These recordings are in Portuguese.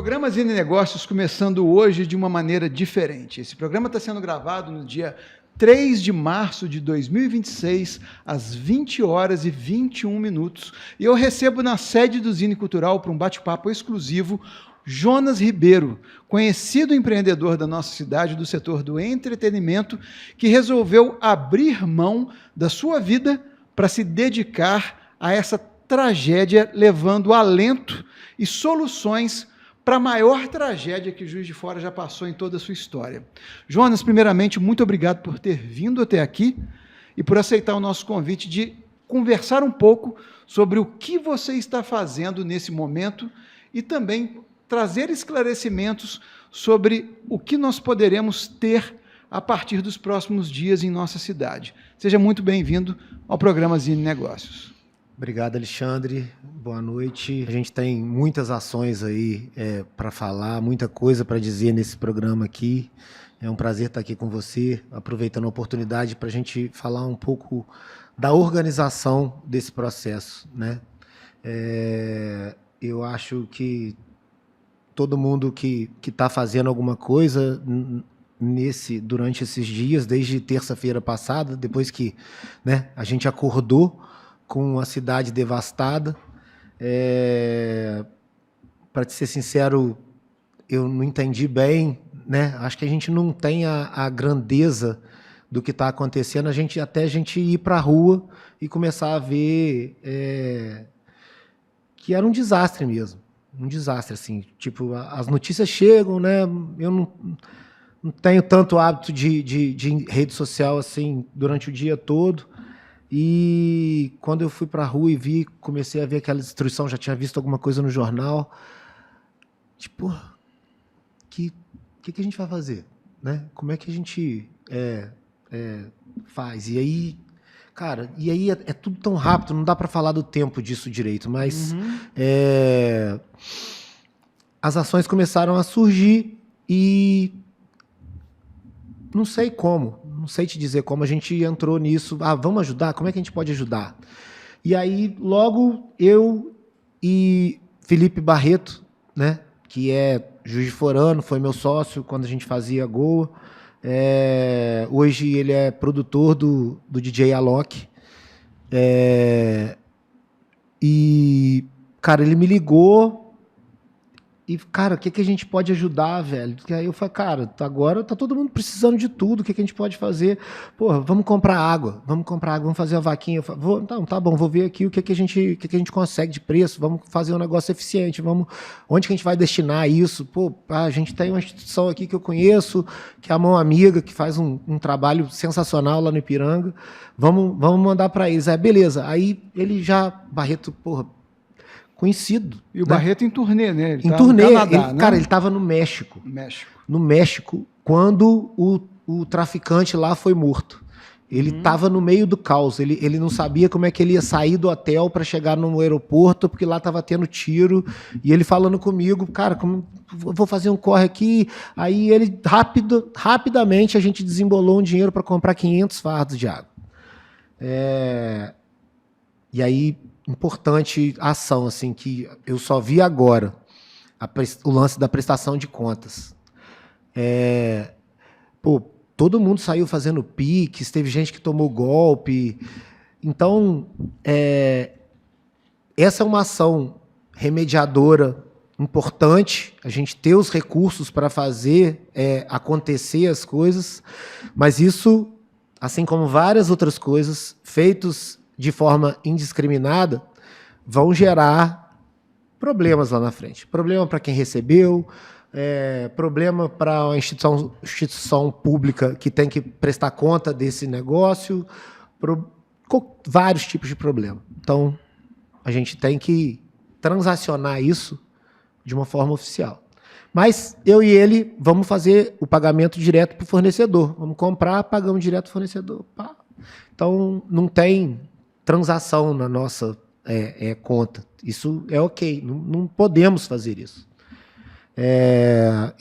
Programa Zine Negócios começando hoje de uma maneira diferente. Esse programa está sendo gravado no dia 3 de março de 2026, às 20 horas e 21 minutos. E eu recebo na sede do Zine Cultural para um bate-papo exclusivo Jonas Ribeiro, conhecido empreendedor da nossa cidade do setor do entretenimento, que resolveu abrir mão da sua vida para se dedicar a essa tragédia, levando alento e soluções para a maior tragédia que Juiz de Fora já passou em toda a sua história. Jonas, primeiramente, muito obrigado por ter vindo até aqui e por aceitar o nosso convite de conversar um pouco sobre o que você está fazendo nesse momento e também trazer esclarecimentos sobre o que nós poderemos ter a partir dos próximos dias em nossa cidade. Seja muito bem-vindo ao programa Zine Negócios. Obrigado, Alexandre. Boa noite. A gente tem muitas ações aí para falar, muita coisa para dizer nesse programa aqui. É um prazer estar aqui com você, aproveitando a oportunidade para a gente falar um pouco da organização desse processo, né? Eu acho que todo mundo que está fazendo alguma coisa durante esses dias, desde terça-feira passada, depois que, né, a gente acordou com a cidade devastada. Para te ser sincero, eu não entendi bem, né? Acho que a gente não tem a grandeza do que está acontecendo, até a gente ir para a rua e começar a ver que era um desastre mesmo. Um desastre, assim. Tipo, as notícias chegam, né? Eu não tenho tanto hábito de rede social assim durante o dia todo. E quando eu fui para a rua e comecei a ver aquela destruição, já tinha visto alguma coisa no jornal, tipo, que a gente vai fazer, né? Como é que a gente faz? E aí, cara, é tudo tão rápido, não dá para falar do tempo disso direito, mas as ações começaram a surgir e não sei como, não sei te dizer como a gente entrou nisso. Vamos ajudar? Como é que a gente pode ajudar? E aí, logo, eu e Felipe Barreto, né, que é Juiz de Forano, foi meu sócio quando a gente fazia Goa. Hoje ele é produtor do DJ Alok. E, cara, ele me ligou. E, cara, o que a gente pode ajudar, velho? Porque aí eu falei, cara, agora tá todo mundo precisando de tudo, o que a gente pode fazer? Porra, vamos comprar água, vamos fazer a vaquinha. Então, tá bom, vou ver aqui o que a gente consegue de preço, vamos fazer um negócio eficiente, onde que a gente vai destinar isso? Pô, a gente tem uma instituição aqui que eu conheço, que é a Mão Amiga, que faz um trabalho sensacional lá no Ipiranga, vamos mandar para eles. Beleza, aí ele Barreto, porra, conhecido. E o Barreto em turnê, né? Ele em turnê. No Canadá, né? Cara, ele estava no México. No México, quando o traficante lá foi morto. Ele estava no meio do caos. Ele não sabia como é que ele ia sair do hotel para chegar no aeroporto, porque lá estava tendo tiro. E ele falando comigo, cara, como vou fazer um corre aqui. Aí ele, rapidamente, a gente desembolou um dinheiro para comprar 500 fardos de água. E aí, importante a ação, assim, que eu só vi agora, o lance da prestação de contas. Todo mundo saiu fazendo Pix, teve gente que tomou golpe. Então, essa é uma ação remediadora importante, a gente ter os recursos para fazer acontecer as coisas, mas isso, assim como várias outras coisas, feitos de forma indiscriminada, vão gerar problemas lá na frente. Problema para quem recebeu, problema para a instituição pública que tem que prestar conta desse negócio, vários tipos de problema. Então, a gente tem que transacionar isso de uma forma oficial. Mas eu e ele vamos fazer o pagamento direto para o fornecedor. Vamos comprar, pagamos direto para o fornecedor. Pá. Então, não tem transação na nossa conta. Isso é ok, não podemos fazer isso.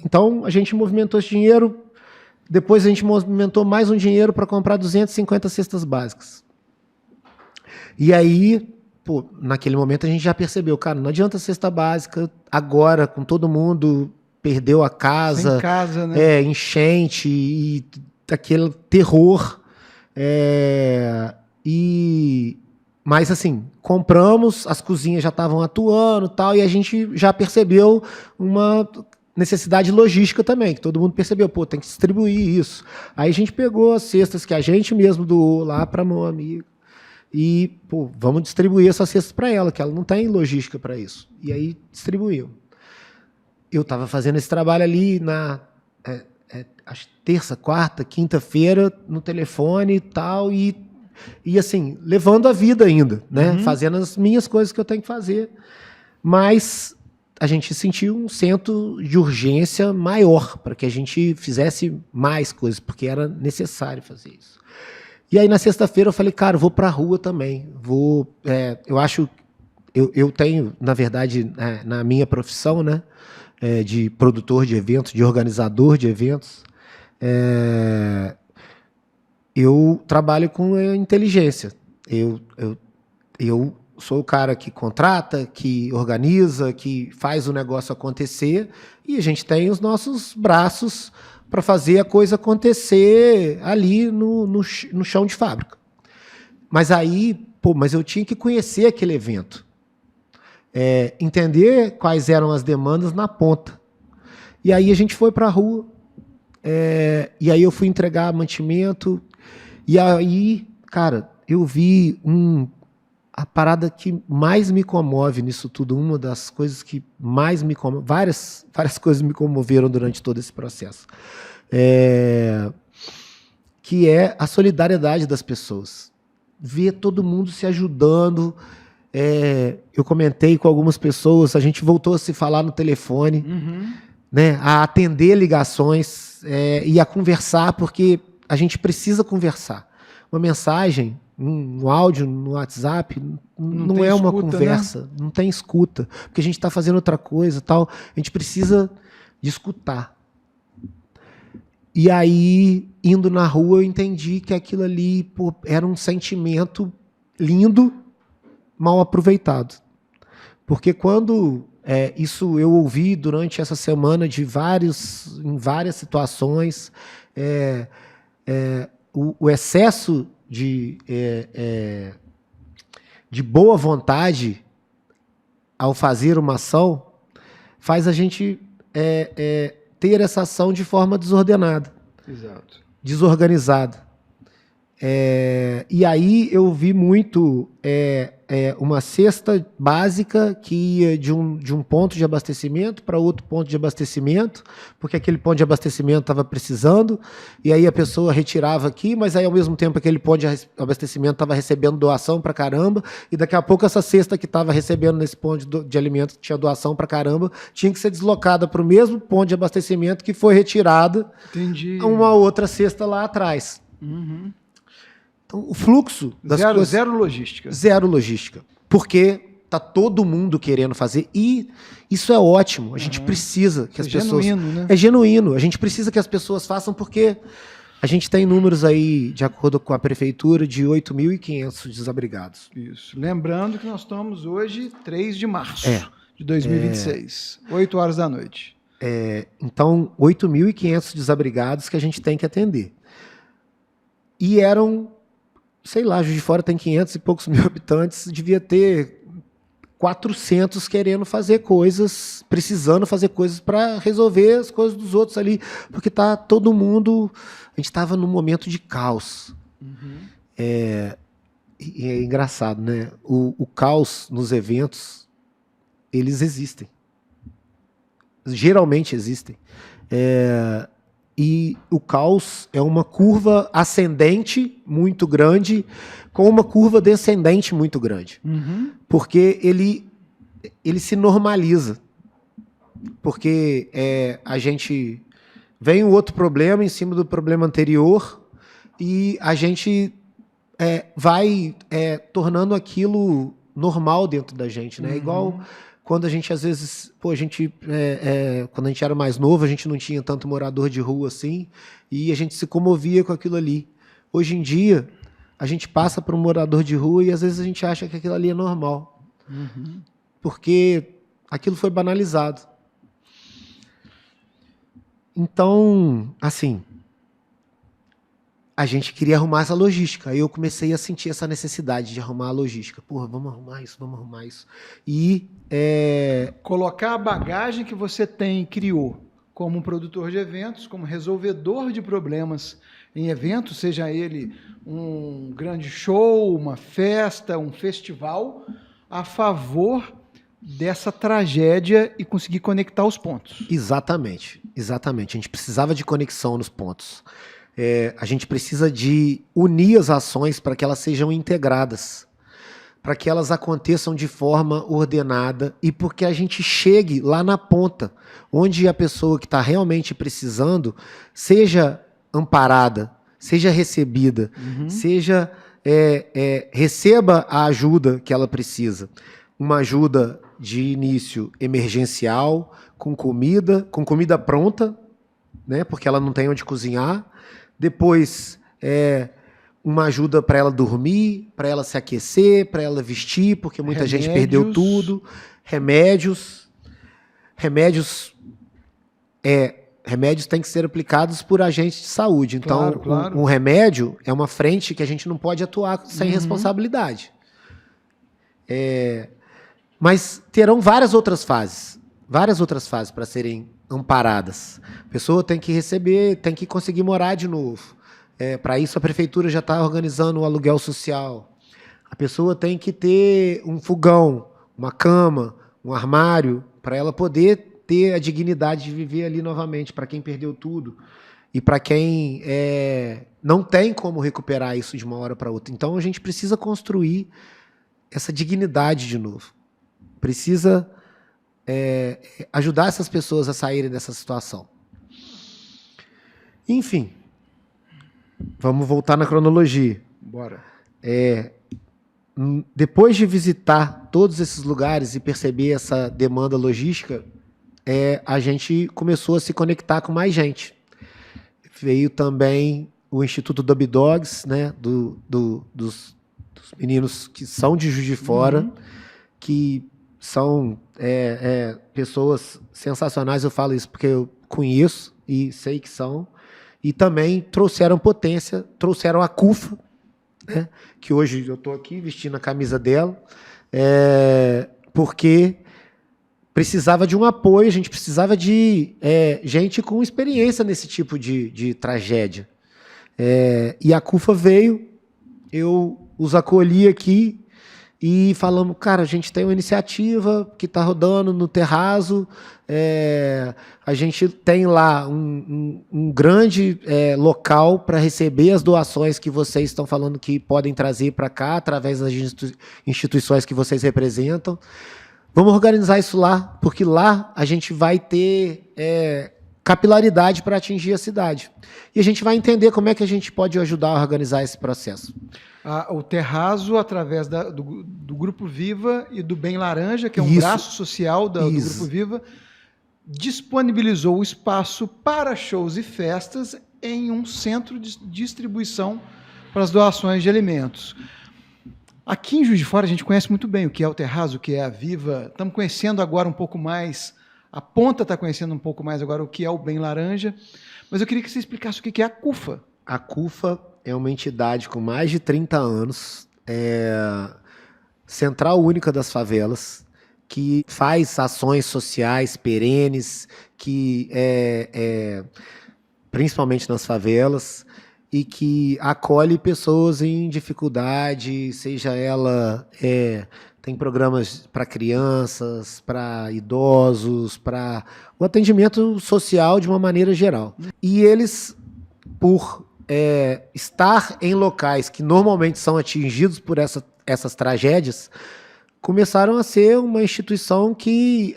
Então, a gente movimentou esse dinheiro, depois a gente movimentou mais um dinheiro para comprar 250 cestas básicas. E aí, pô, naquele momento a gente já percebeu, cara, não adianta cesta básica agora, com todo mundo perdeu a casa, sem casa, né? Enchente e aquele terror. Mas assim, compramos, as cozinhas já estavam atuando, tal, e a gente já percebeu uma necessidade logística também, que todo mundo percebeu, pô, tem que distribuir isso. Aí a gente pegou as cestas que a gente mesmo doou lá para mão amiga e, pô, vamos distribuir essas cestas para ela, que ela não tem logística para isso. E aí distribuiu. Eu estava fazendo esse trabalho ali na acho, terça, quarta, quinta-feira, no telefone e tal, e assim, levando a vida ainda, né? Fazendo as minhas coisas que eu tenho que fazer. Mas a gente sentiu um centro de urgência maior para que a gente fizesse mais coisas, porque era necessário fazer isso. E aí, na sexta-feira, eu falei, cara, eu vou para a rua também. Eu tenho, na verdade, na minha profissão, né? De produtor de eventos, de organizador de eventos, eu trabalho com inteligência. Eu sou o cara que contrata, que organiza, que faz o negócio acontecer, e a gente tem os nossos braços para fazer a coisa acontecer ali no chão de fábrica. Mas aí, mas eu tinha que conhecer aquele evento. Entender quais eram as demandas na ponta. E aí a gente foi para a rua, e aí eu fui entregar mantimento, e aí, cara, eu vi a parada que mais me comove nisso tudo, uma das coisas que mais me comove, várias coisas me comoveram durante todo esse processo, que é a solidariedade das pessoas. Ver todo mundo se ajudando. Eu comentei com algumas pessoas, a gente voltou a se falar no telefone, né, a atender ligações e a conversar, porque a gente precisa conversar. Uma mensagem, um áudio no WhatsApp, não é uma conversa, né? Não tem escuta, porque a gente está fazendo outra coisa, tal. A gente precisa de escutar. E aí, indo na rua, eu entendi que aquilo ali era um sentimento lindo, mal aproveitado. Porque quando isso eu ouvi durante essa semana em várias situações, o excesso de boa vontade ao fazer uma ação faz a gente ter essa ação de forma desordenada. Exato. Desorganizada. E aí eu vi muito uma cesta básica que ia de um ponto de abastecimento para outro ponto de abastecimento, porque aquele ponto de abastecimento estava precisando, e aí a pessoa retirava aqui, mas aí ao mesmo tempo aquele ponto de abastecimento estava recebendo doação para caramba, e daqui a pouco essa cesta que estava recebendo nesse ponto de alimento que tinha doação para caramba, tinha que ser deslocada para o mesmo ponto de abastecimento que foi retirada. Entendi. A uma outra cesta lá atrás. Então, o fluxo das coisas... Zero logística. Zero logística. Porque está todo mundo querendo fazer. E isso é ótimo. A gente precisa que as pessoas... É genuíno, né? É genuíno. A gente precisa que as pessoas façam, porque a gente tem números aí, de acordo com a prefeitura, de 8.500 desabrigados. Isso. Lembrando que nós estamos hoje, 3 de março de 2026, 8 horas da noite. Então, 8.500 desabrigados que a gente tem que atender. E eram... sei lá, Juiz de Fora tem 500 e poucos mil habitantes, devia ter 400 querendo fazer coisas, precisando fazer coisas para resolver as coisas dos outros ali, porque tá todo mundo... A gente estava num momento de caos. É engraçado, né? O caos nos eventos, eles existem. Geralmente existem. E o caos é uma curva ascendente muito grande com uma curva descendente muito grande. Porque ele se normaliza. Porque a gente vem um outro problema em cima do problema anterior e a gente vai tornando aquilo normal dentro da gente, né? Igual... Quando a gente, às vezes, quando a gente era mais novo, a gente não tinha tanto morador de rua assim, e a gente se comovia com aquilo ali. Hoje em dia, a gente passa por um morador de rua e às vezes a gente acha que aquilo ali é normal. Uhum. Porque aquilo foi banalizado. Então, assim, a gente queria arrumar essa logística. Aí eu comecei a sentir essa necessidade de arrumar a logística. Porra, vamos arrumar isso, vamos arrumar isso. E colocar a bagagem que você tem e criou como um produtor de eventos, como resolvedor de problemas em eventos, seja ele um grande show, uma festa, um festival, a favor dessa tragédia e conseguir conectar os pontos. Exatamente, exatamente. A gente precisava de conexão nos pontos. A gente precisa de unir as ações para que elas sejam integradas, para que elas aconteçam de forma ordenada e porque a gente chegue lá na ponta, onde a pessoa que está realmente precisando seja amparada, seja recebida, seja receba a ajuda que ela precisa. Uma ajuda de início emergencial, com comida pronta, né, porque ela não tem onde cozinhar. Depois, uma ajuda para ela dormir, para ela se aquecer, para ela vestir, porque muita gente perdeu tudo. Remédios têm que ser aplicados por agentes de saúde. Então, claro. Um remédio é uma frente que a gente não pode atuar sem responsabilidade. Mas terão várias outras fases para serem amparadas. A pessoa tem que receber, tem que conseguir morar de novo. Para isso, a prefeitura já está organizando o aluguel social. A pessoa tem que ter um fogão, uma cama, um armário, para ela poder ter a dignidade de viver ali novamente, para quem perdeu tudo e para quem não tem como recuperar isso de uma hora para outra. Então, a gente precisa construir essa dignidade de novo. Precisa ajudar essas pessoas a saírem dessa situação. Enfim, vamos voltar na cronologia. Bora. Depois de visitar todos esses lugares e perceber essa demanda logística, a gente começou a se conectar com mais gente. Veio também o Instituto Dub Dogs, né, dos meninos que são de Juiz de Fora, que são pessoas sensacionais. Eu falo isso porque eu conheço e sei que são. E também trouxeram potência, trouxeram a CUFA, né, que hoje eu estou aqui vestindo a camisa dela, porque precisava de um apoio, a gente precisava de gente com experiência nesse tipo de tragédia. E a CUFA veio, eu os acolhi aqui e falamos, cara, a gente tem uma iniciativa que está rodando no Terrazo, a gente tem lá um grande local para receber as doações que vocês estão falando que podem trazer para cá, através das instituições que vocês representam. Vamos organizar isso lá, porque lá a gente vai ter capilaridade para atingir a cidade. E a gente vai entender como é que a gente pode ajudar a organizar esse processo. O Terrazo, através do Grupo Viva e do Bem Laranja, que é um braço social do Grupo Viva, disponibilizou o espaço para shows e festas em um centro de distribuição para as doações de alimentos. Aqui em Juiz de Fora a gente conhece muito bem o que é o Terrazo, o que é a Viva. Estamos conhecendo agora um pouco mais, a Ponta está conhecendo um pouco mais agora o que é o Bem Laranja, mas eu queria que você explicasse o que é a CUFA. A CUFA é uma entidade com mais de 30 anos, Central Única das Favelas, que faz ações sociais perenes, que principalmente nas favelas, e que acolhe pessoas em dificuldade, seja ela... tem programas para crianças, para idosos, para o atendimento social de uma maneira geral. E eles, por estar em locais que normalmente são atingidos por essas tragédias, começaram a ser uma instituição que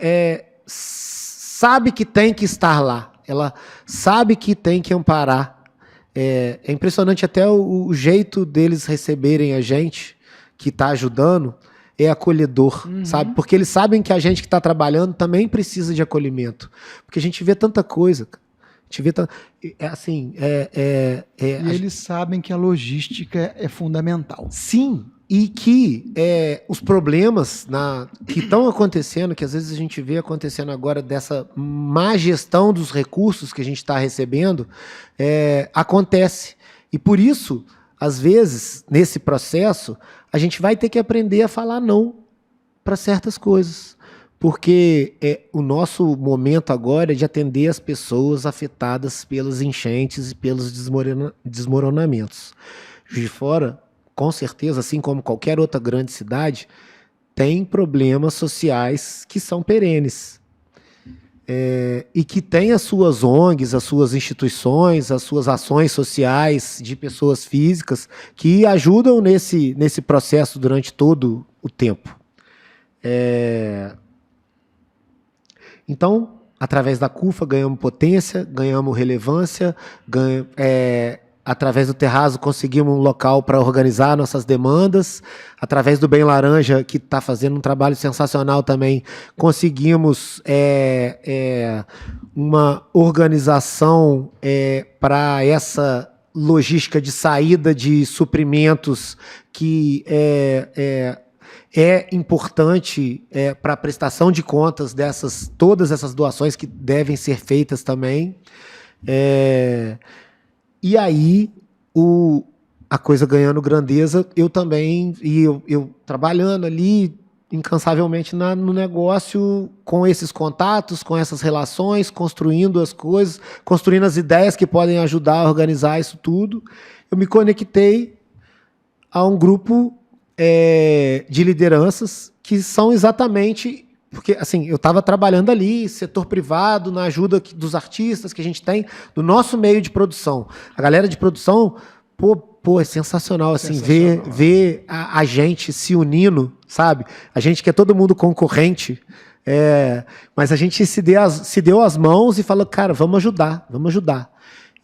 sabe que tem que estar lá. Ela sabe que tem que amparar. É impressionante até o jeito deles receberem a gente que está ajudando, é acolhedor, sabe? Porque eles sabem que a gente que está trabalhando também precisa de acolhimento. Porque a gente vê tanta coisa. A gente vê assim, E eles sabem que a logística é fundamental. sim, e que os problemas que estão acontecendo, que às vezes a gente vê acontecendo agora dessa má gestão dos recursos que a gente está recebendo, acontece. E por isso, às vezes, nesse processo, a gente vai ter que aprender a falar não para certas coisas. Porque o nosso momento agora é de atender as pessoas afetadas pelas enchentes e pelos desmoronamentos. Juiz de Fora, com certeza, assim como qualquer outra grande cidade, tem problemas sociais que são perenes. E que tem as suas ONGs, as suas instituições, as suas ações sociais de pessoas físicas que ajudam nesse processo durante todo o tempo. Então, através da CUFA, ganhamos potência, ganhamos relevância, através do Terrazo, conseguimos um local para organizar nossas demandas. Através do Bem Laranja, que está fazendo um trabalho sensacional também, conseguimos uma organização para essa logística de saída de suprimentos que é importante para a prestação de contas todas essas doações que devem ser feitas também. E aí, a coisa ganhando grandeza, eu também, e eu trabalhando ali incansavelmente no negócio, com esses contatos, com essas relações, construindo as coisas, construindo as ideias que podem ajudar a organizar isso tudo, eu me conectei a um grupo de lideranças que são exatamente... Porque, assim, eu estava trabalhando ali, setor privado, na ajuda dos artistas que a gente tem, do nosso meio de produção. A galera de produção, é sensacional, assim, ver a gente se unindo, sabe? A gente que é todo mundo concorrente, mas a gente se deu as mãos e falou, cara, vamos ajudar.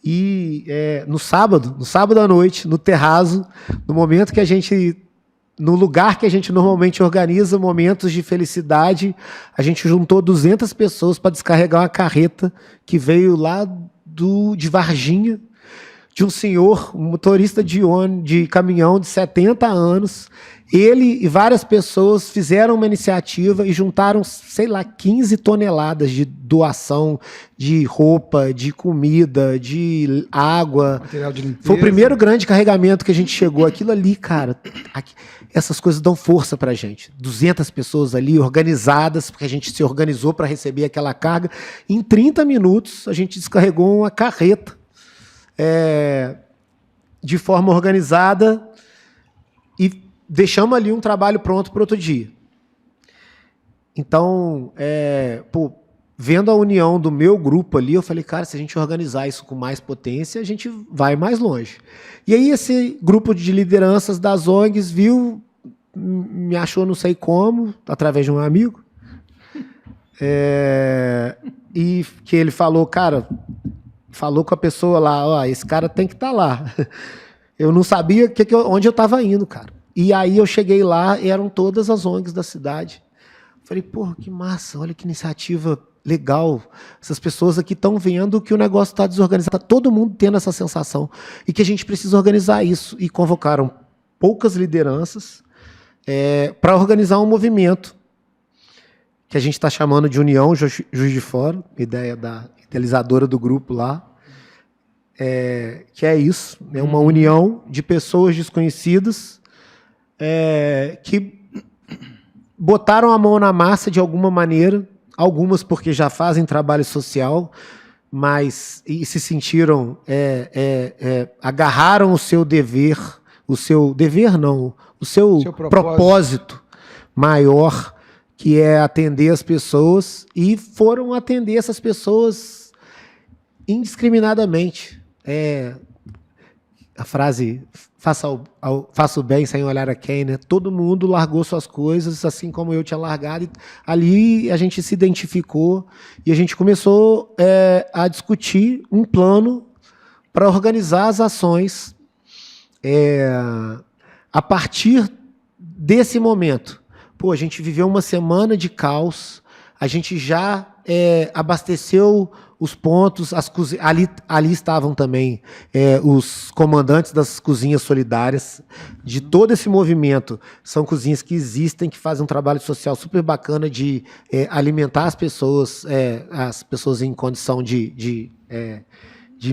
E no sábado à noite, no Terrazo, no momento que a gente... No lugar que a gente normalmente organiza momentos de felicidade, a gente juntou 200 pessoas para descarregar uma carreta que veio lá de Varginha, de um senhor, um motorista de caminhão de 70 anos. Ele e várias pessoas fizeram uma iniciativa e juntaram, 15 toneladas de doação de roupa, de comida, de água. Material de limpeza. Foi o primeiro grande carregamento que a gente chegou. Aquilo ali, cara, essas coisas dão força pra gente. 200 pessoas ali organizadas, porque a gente se organizou para receber aquela carga. Em 30 minutos, a gente descarregou uma carreta de forma organizada e deixamos ali um trabalho pronto para outro dia. Então, vendo a união do meu grupo ali, eu falei, cara, se a gente organizar isso com mais potência, a gente vai mais longe. E aí esse grupo de lideranças das ONGs viu, me achou não sei como, através de um amigo, e que ele falou, cara, falou com a pessoa lá, esse cara tem que estar lá. Eu não sabia onde eu estava indo, cara. E aí eu cheguei lá e eram todas as ONGs da cidade. Falei, que massa, olha que iniciativa legal. Essas pessoas aqui estão vendo que o negócio está desorganizado. Está todo mundo tendo essa sensação. E que a gente precisa organizar isso. E convocaram poucas lideranças para organizar um movimento que a gente está chamando de União Juiz de Fora, ideia da idealizadora do grupo lá. Que é isso, é uma união de pessoas desconhecidas que botaram a mão na massa de alguma maneira, algumas porque já fazem trabalho social, mas se sentiram, agarraram o seu dever, o seu propósito maior, que é atender as pessoas, e foram atender essas pessoas indiscriminadamente. A frase, faça o bem sem olhar a quem, né? Todo mundo largou suas coisas, assim como eu tinha largado. E ali a gente se identificou e a gente começou a discutir um plano para organizar as ações a partir desse momento. A gente viveu uma semana de caos, a gente já abasteceu os pontos, ali estavam também os comandantes das cozinhas solidárias, de todo esse movimento. São cozinhas que existem, que fazem um trabalho social super bacana de alimentar as pessoas em condição de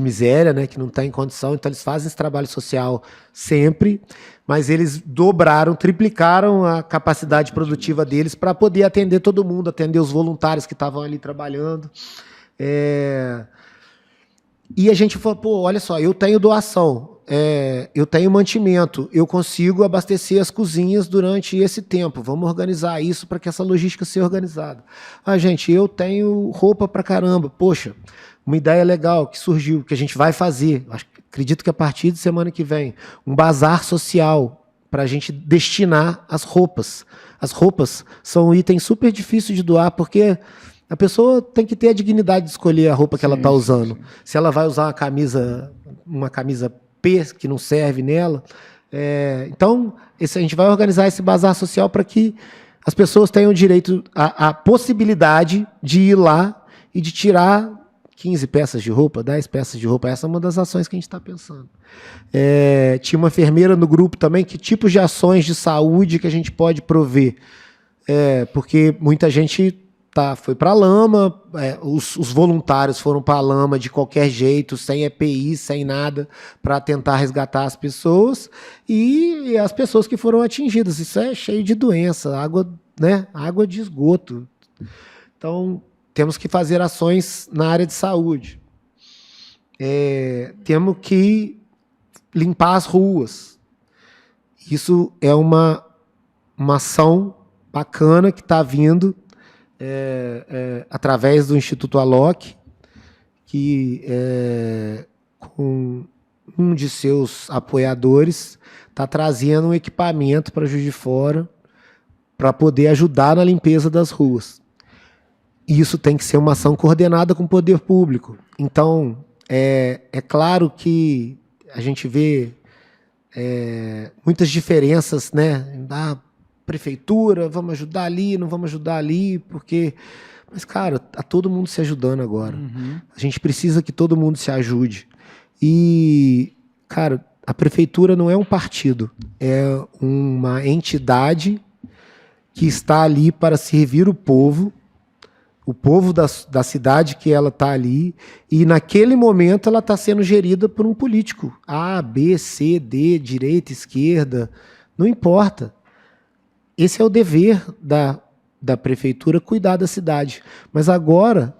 miséria, né, que não está em condição. Então eles fazem esse trabalho social sempre, mas eles dobraram, triplicaram a capacidade produtiva deles para poder atender todo mundo, atender os voluntários que estavam ali trabalhando. E a gente falou, pô, olha só, eu tenho doação, eu tenho mantimento, eu consigo abastecer as cozinhas durante esse tempo, vamos organizar isso para que essa logística seja organizada. Gente, eu tenho roupa para caramba, poxa, uma ideia legal que surgiu, que a gente vai fazer, acredito que a partir de semana que vem, um bazar social para a gente destinar as roupas. As roupas são um item super difícil de doar, porque a pessoa tem que ter a dignidade de escolher a roupa que ela está usando. Sim. Se ela vai usar uma camisa P que não serve nela. Então, a gente vai organizar esse bazar social para que as pessoas tenham o direito, a possibilidade de ir lá e de tirar 15 peças de roupa, 10 peças de roupa. Essa é uma das ações que a gente está pensando. Tinha uma enfermeira no grupo também. Que tipos de ações de saúde que a gente pode prover? Porque muita gente foi para a lama, os voluntários foram para a lama de qualquer jeito, sem EPI, sem nada, para tentar resgatar as pessoas, e as pessoas que foram atingidas. Isso é cheio de doença, água de esgoto. Então, temos que fazer ações na área de saúde. Temos que limpar as ruas. Isso é uma ação bacana que está vindo através do Instituto Alok, que com um de seus apoiadores está trazendo um equipamento para Juiz de Fora para poder ajudar na limpeza das ruas. E isso tem que ser uma ação coordenada com o poder público. Então, é claro que a gente vê muitas diferenças, né? Prefeitura, vamos ajudar ali, não vamos ajudar ali, porque... Mas, cara, tá todo mundo se ajudando agora. Uhum. A gente precisa que todo mundo se ajude. E, cara, a prefeitura não é um partido, é uma entidade que está ali para servir o povo da cidade que ela está ali, e naquele momento ela está sendo gerida por um político. A, B, C, D, direita, esquerda, não importa. Esse é o dever da prefeitura, cuidar da cidade. Mas agora,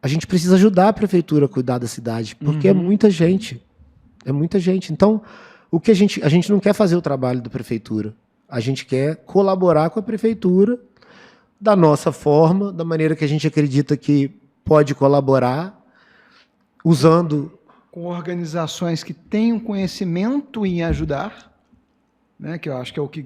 a gente precisa ajudar a prefeitura a cuidar da cidade, porque é muita gente. É muita gente. Então, a gente não quer fazer o trabalho da prefeitura. A gente quer colaborar com a prefeitura da nossa forma, da maneira que a gente acredita que pode colaborar, usando... Com organizações que tenham conhecimento em ajudar, né, que eu acho que é o que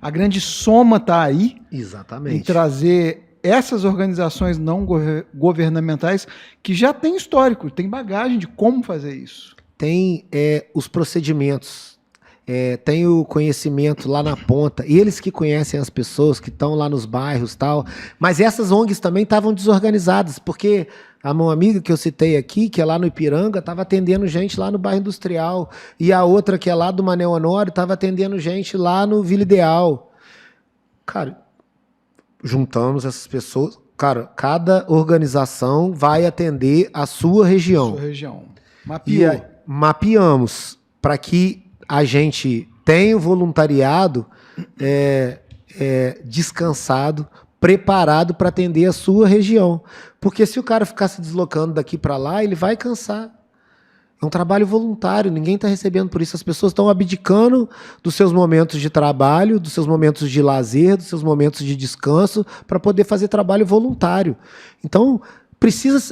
a grande soma está aí. Exatamente. Em trazer essas organizações não governamentais que já têm histórico, têm bagagem de como fazer isso. Tem os procedimentos, tem o conhecimento lá na ponta, eles que conhecem as pessoas que estão lá nos bairros e tal, mas essas ONGs também estavam desorganizadas, porque a minha amiga que eu citei aqui, que é lá no Ipiranga, estava atendendo gente lá no bairro Industrial, e a outra que é lá do Mané Honório estava atendendo gente lá no Vila Ideal. Cara, juntamos essas pessoas, cara, cada organização vai atender a sua região. Sua região. Mapeamos para que a gente tenha o voluntariado descansado, preparado para atender a sua região. Porque se o cara ficar se deslocando daqui para lá, ele vai cansar. É um trabalho voluntário, ninguém está recebendo por isso. As pessoas estão abdicando dos seus momentos de trabalho, dos seus momentos de lazer, dos seus momentos de descanso, para poder fazer trabalho voluntário. Então,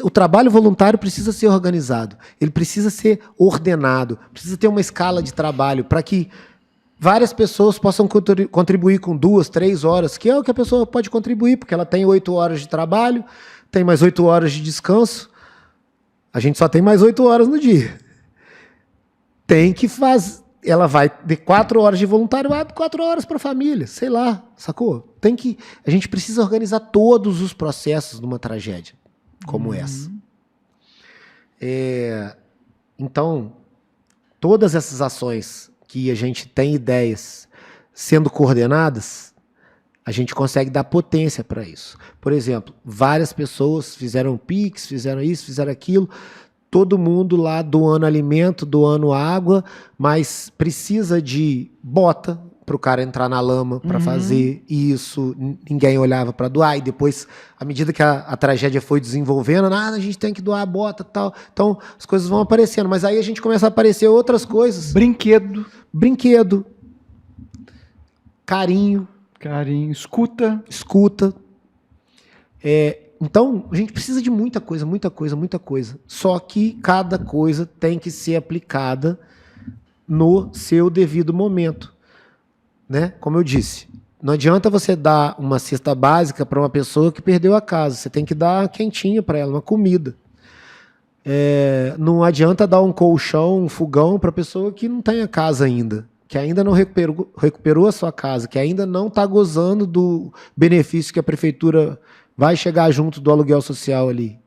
o trabalho voluntário precisa ser organizado, ele precisa ser ordenado, precisa ter uma escala de trabalho para que várias pessoas possam contribuir com 2, 3 horas, que é o que a pessoa pode contribuir, porque ela tem 8 horas de trabalho, tem mais 8 horas de descanso. A gente só tem mais 8 horas no dia. Tem que fazer. Ela vai de 4 horas de voluntariado, 4 horas para a família, sei lá, sacou? A gente precisa organizar todos os processos numa tragédia como essa. Então, todas essas ações que a gente tem ideias sendo coordenadas, a gente consegue dar potência para isso. Por exemplo, várias pessoas fizeram Pix, fizeram isso, fizeram aquilo, todo mundo lá doando alimento, doando água, mas precisa de bota para o cara entrar na lama para fazer isso, ninguém olhava para doar, e depois, à medida que a tragédia foi desenvolvendo, a gente tem que doar a bota e tal, então as coisas vão aparecendo, mas aí a gente começa a aparecer outras coisas. Brinquedo, carinho, escuta. Então, a gente precisa de muita coisa. Só que cada coisa tem que ser aplicada no seu devido momento. Né? Como eu disse, não adianta você dar uma cesta básica para uma pessoa que perdeu a casa. Você tem que dar quentinha para ela, uma comida. Não adianta dar um colchão, um fogão para a pessoa que não tem a casa ainda, que ainda não recuperou a sua casa, que ainda não está gozando do benefício que a prefeitura vai chegar junto do aluguel social ali.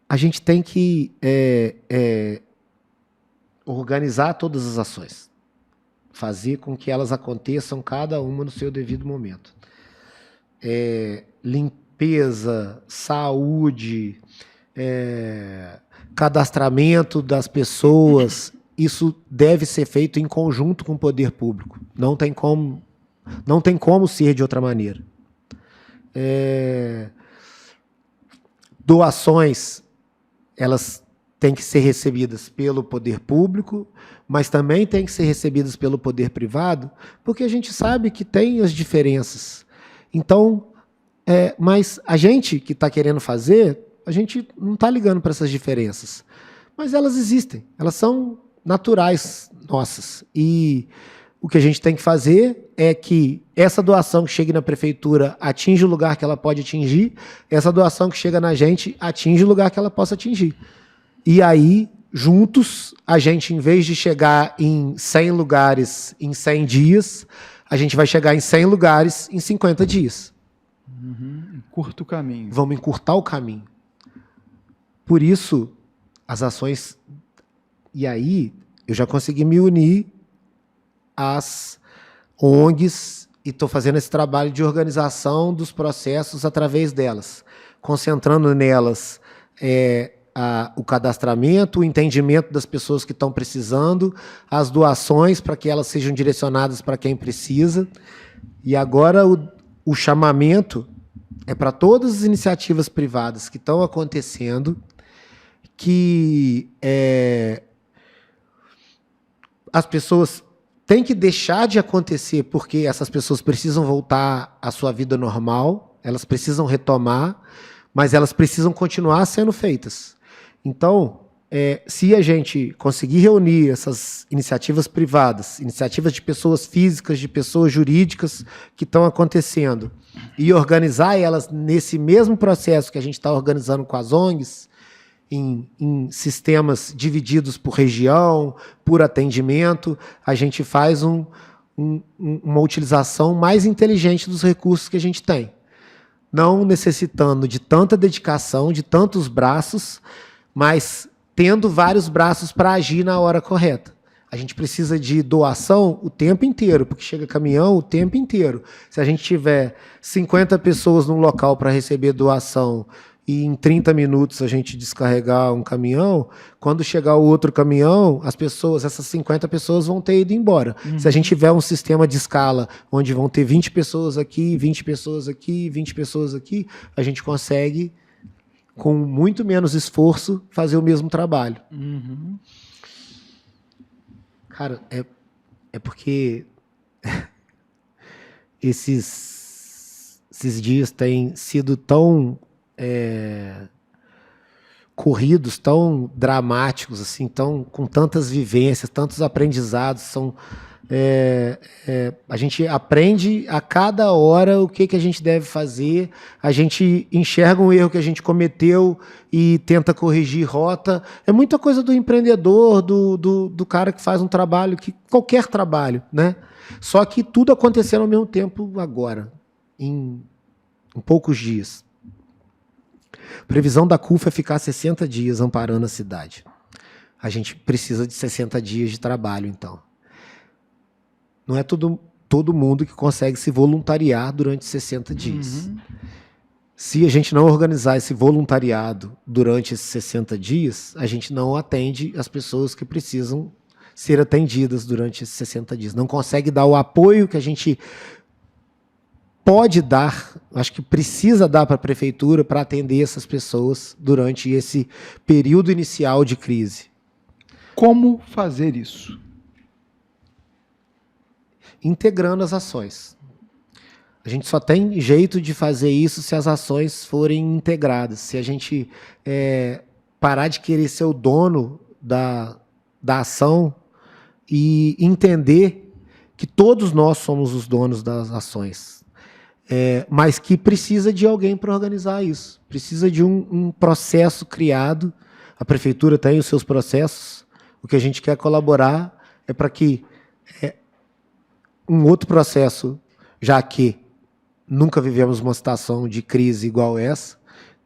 A gente tem que organizar todas as ações, fazer com que elas aconteçam cada uma no seu devido momento. Limpeza, saúde, cadastramento das pessoas, isso deve ser feito em conjunto com o poder público. Não tem como ser de outra maneira. Doações, elas têm que ser recebidas pelo poder público, mas também têm que ser recebidas pelo poder privado, porque a gente sabe que tem as diferenças. Então, mas a gente que está querendo fazer, a gente não está ligando para essas diferenças. Mas elas existem, elas são naturais nossas. E o que a gente tem que fazer é que essa doação que chegue na prefeitura atinja o lugar que ela pode atingir, essa doação que chega na gente atinge o lugar que ela possa atingir. E aí, juntos, a gente, em vez de chegar em 100 lugares em 100 dias, a gente vai chegar em 100 lugares em 50 dias. Encurta o caminho. Vamos encurtar o caminho. Por isso, as ações... E aí, eu já consegui me unir às ONGs e estou fazendo esse trabalho de organização dos processos através delas, concentrando nelas o cadastramento, o entendimento das pessoas que estão precisando, as doações para que elas sejam direcionadas para quem precisa. E agora o chamamento é para todas as iniciativas privadas que estão acontecendo, que as pessoas têm que deixar de acontecer porque essas pessoas precisam voltar à sua vida normal, elas precisam retomar, mas elas precisam continuar sendo feitas. Então, se a gente conseguir reunir essas iniciativas privadas, iniciativas de pessoas físicas, de pessoas jurídicas que estão acontecendo, e organizar elas nesse mesmo processo que a gente está organizando com as ONGs, em sistemas divididos por região, por atendimento, a gente faz uma utilização mais inteligente dos recursos que a gente tem. Não necessitando de tanta dedicação, de tantos braços, mas tendo vários braços para agir na hora correta. A gente precisa de doação o tempo inteiro, porque chega caminhão o tempo inteiro. Se a gente tiver 50 pessoas num local para receber doação e em 30 minutos a gente descarregar um caminhão, quando chegar o outro caminhão, essas 50 pessoas vão ter ido embora. Se a gente tiver um sistema de escala, onde vão ter 20 pessoas aqui, 20 pessoas aqui, 20 pessoas aqui, a gente consegue, com muito menos esforço, fazer o mesmo trabalho. Cara, é porque esses dias têm sido tão corridos, tão dramáticos, assim, com tantas vivências, tantos aprendizados. A gente aprende a cada hora o que a gente deve fazer, a gente enxerga um erro que a gente cometeu e tenta corrigir rota. É muita coisa do empreendedor, do cara que faz um trabalho, qualquer trabalho, né? Só que tudo acontecendo ao mesmo tempo agora, em poucos dias. Previsão da CUFA é ficar 60 dias amparando a cidade. A gente precisa de 60 dias de trabalho, então. Não é todo mundo que consegue se voluntariar durante 60 dias. Uhum. Se a gente não organizar esse voluntariado durante esses 60 dias, a gente não atende as pessoas que precisam ser atendidas durante esses 60 dias. Não consegue dar o apoio que a gente pode dar, acho que precisa dar para a prefeitura para atender essas pessoas durante esse período inicial de crise. Como fazer isso? Integrando as ações. A gente só tem jeito de fazer isso se as ações forem integradas. Se a gente parar de querer ser o dono da ação e entender que todos nós somos os donos das ações. Mas que precisa de alguém para organizar isso. Precisa de um processo criado. A prefeitura tem os seus processos. O que a gente quer colaborar é para que um outro processo, já que nunca vivemos uma situação de crise igual essa.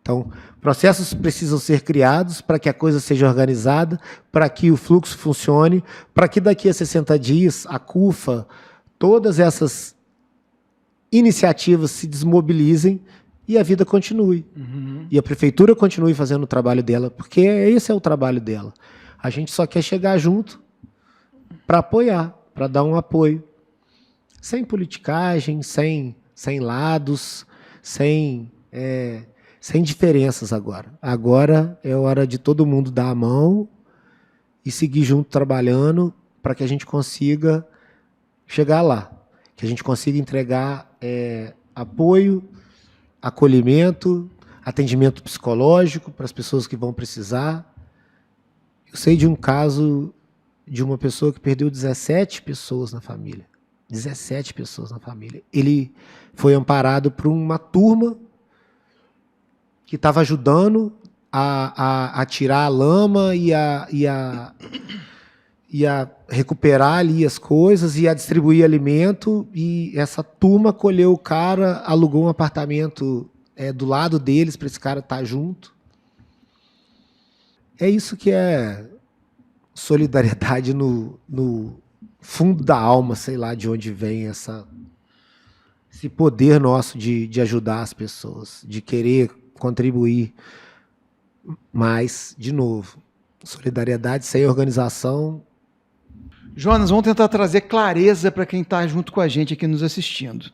Então, processos precisam ser criados para que a coisa seja organizada, para que o fluxo funcione, para que daqui a 60 dias a CUFA, todas essas iniciativas se desmobilizem e a vida continue. Uhum. E a prefeitura continue fazendo o trabalho dela, porque esse é o trabalho dela. A gente só quer chegar junto para apoiar, para dar um apoio. Sem politicagem, sem lados, sem diferenças agora. Agora é hora de todo mundo dar a mão e seguir junto trabalhando para que a gente consiga chegar lá. Que a gente consiga entregar apoio, acolhimento, atendimento psicológico para as pessoas que vão precisar. Eu sei de um caso de uma pessoa que perdeu 17 pessoas na família. 17 pessoas na família. Ele foi amparado por uma turma que estava ajudando a tirar a lama e a recuperar ali as coisas e a distribuir alimento. E essa turma acolheu o cara, alugou um apartamento do lado deles para esse cara estar junto. É isso que é solidariedade no fundo da alma, sei lá de onde vem esse poder nosso de ajudar as pessoas, de querer contribuir. Mas, de novo, solidariedade sem organização. Jonas, vamos tentar trazer clareza para quem está junto com a gente aqui nos assistindo.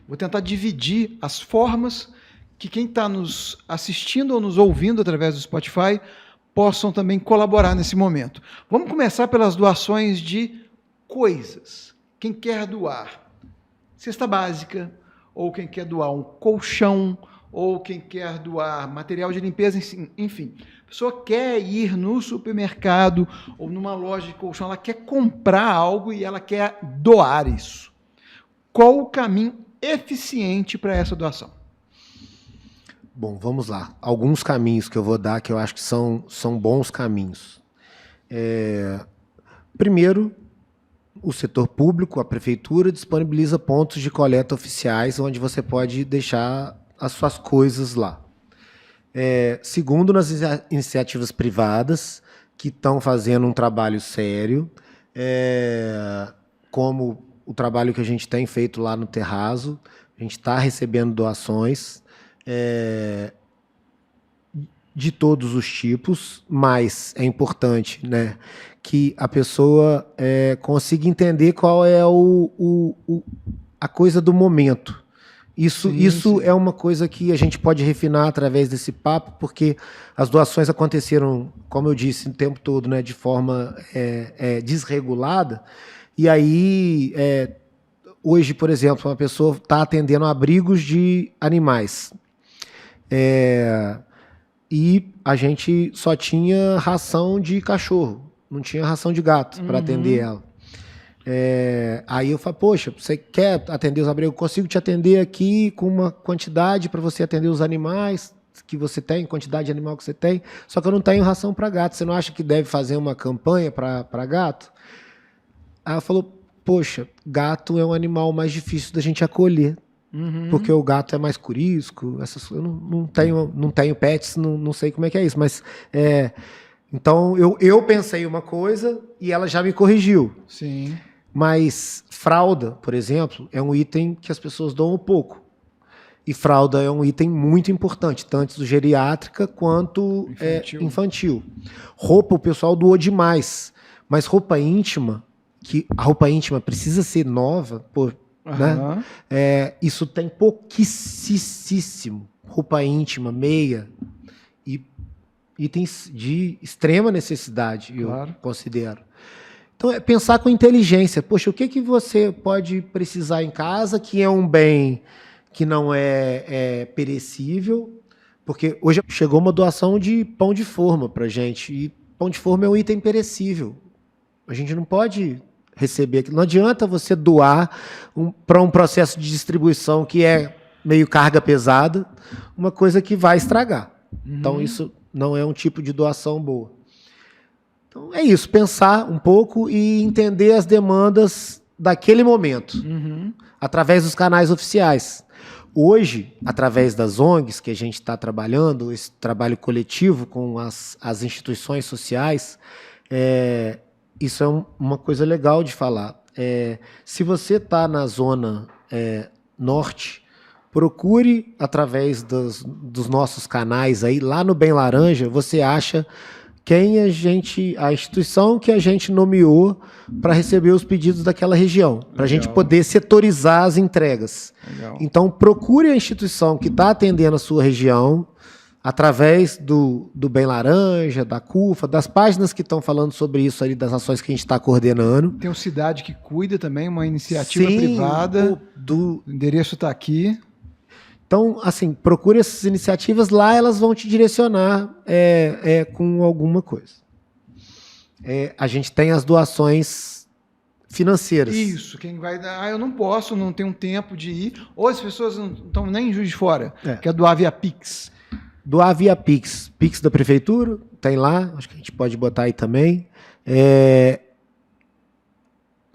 Vou tentar dividir as formas que quem está nos assistindo ou nos ouvindo através do Spotify possam também colaborar nesse momento. Vamos começar pelas doações de coisas. Quem quer doar cesta básica, ou quem quer doar um colchão, ou quem quer doar material de limpeza, enfim. A pessoa quer ir no supermercado ou numa loja de colchão, ela quer comprar algo e ela quer doar isso. Qual o caminho eficiente para essa doação? Bom, vamos lá. Alguns caminhos que eu vou dar que eu acho que são bons caminhos. Primeiro, o setor público, a prefeitura, disponibiliza pontos de coleta oficiais onde você pode deixar as suas coisas lá. Segundo, nas iniciativas privadas que estão fazendo um trabalho sério, como o trabalho que a gente tem feito lá no Terrazo, a gente está recebendo doações de todos os tipos, mas é importante, né, que a pessoa consiga entender qual é a coisa do momento. Isso é uma coisa que a gente pode refinar através desse papo, porque as doações aconteceram, como eu disse, o tempo todo, né, de forma desregulada. E aí, hoje, por exemplo, uma pessoa está atendendo abrigos de animais. E a gente só tinha ração de cachorro, não tinha ração de gato para atender ela. Aí eu falo, poxa, você quer atender os abrigos? Eu consigo te atender aqui com uma quantidade para você atender os animais que você tem, quantidade de animal que você tem, só que eu não tenho ração para gato. Você não acha que deve fazer uma campanha para gato? Aí ela falou, poxa, gato é um animal mais difícil da gente acolher. porque o gato é mais curisco, eu não tenho pets, não sei como é que é isso, mas então eu pensei uma coisa e ela já me corrigiu. Sim. Mas fralda, por exemplo, é um item que as pessoas dão um pouco. E fralda é um item muito importante, tanto geriátrica quanto infantil. Roupa o pessoal doou demais, mas roupa íntima, que a roupa íntima precisa ser nova, né? Isso tem pouquíssimo. Roupa íntima, meia e itens de extrema necessidade, claro. Eu considero. Então, é pensar com inteligência. Poxa, o que você pode precisar em casa que é um bem que não é perecível? Porque hoje chegou uma doação de pão de forma para a gente. E pão de forma é um item perecível. A gente não pode receber aquilo. Não adianta você doar para um processo de distribuição que é meio carga pesada, uma coisa que vai estragar. Então, isso não é um tipo de doação boa. Então, é isso, pensar um pouco e entender as demandas daquele momento, através dos canais oficiais. Hoje, através das ONGs que a gente está trabalhando, esse trabalho coletivo com as instituições sociais, isso é uma coisa legal de falar. Se você está na zona norte, procure, através dos nossos canais, aí, lá no Bem Laranja, você acha a instituição que a gente nomeou para receber os pedidos daquela região, para a gente poder setorizar as entregas. Legal. Então, procure a instituição que está atendendo a sua região, através do Bem Laranja, da CUFA, das páginas que estão falando sobre isso ali, das ações que a gente está coordenando. Tem o Cidade que Cuida também, uma iniciativa privada. O endereço está aqui. Então, assim, procure essas iniciativas, lá elas vão te direcionar com alguma coisa. A gente tem as doações financeiras. Isso, quem vai dar, eu não posso, não tenho tempo de ir, ou as pessoas não estão nem em Juiz de Fora, quer doar via Pix. Doar via Pix. Pix da Prefeitura, tem lá, acho que a gente pode botar aí também.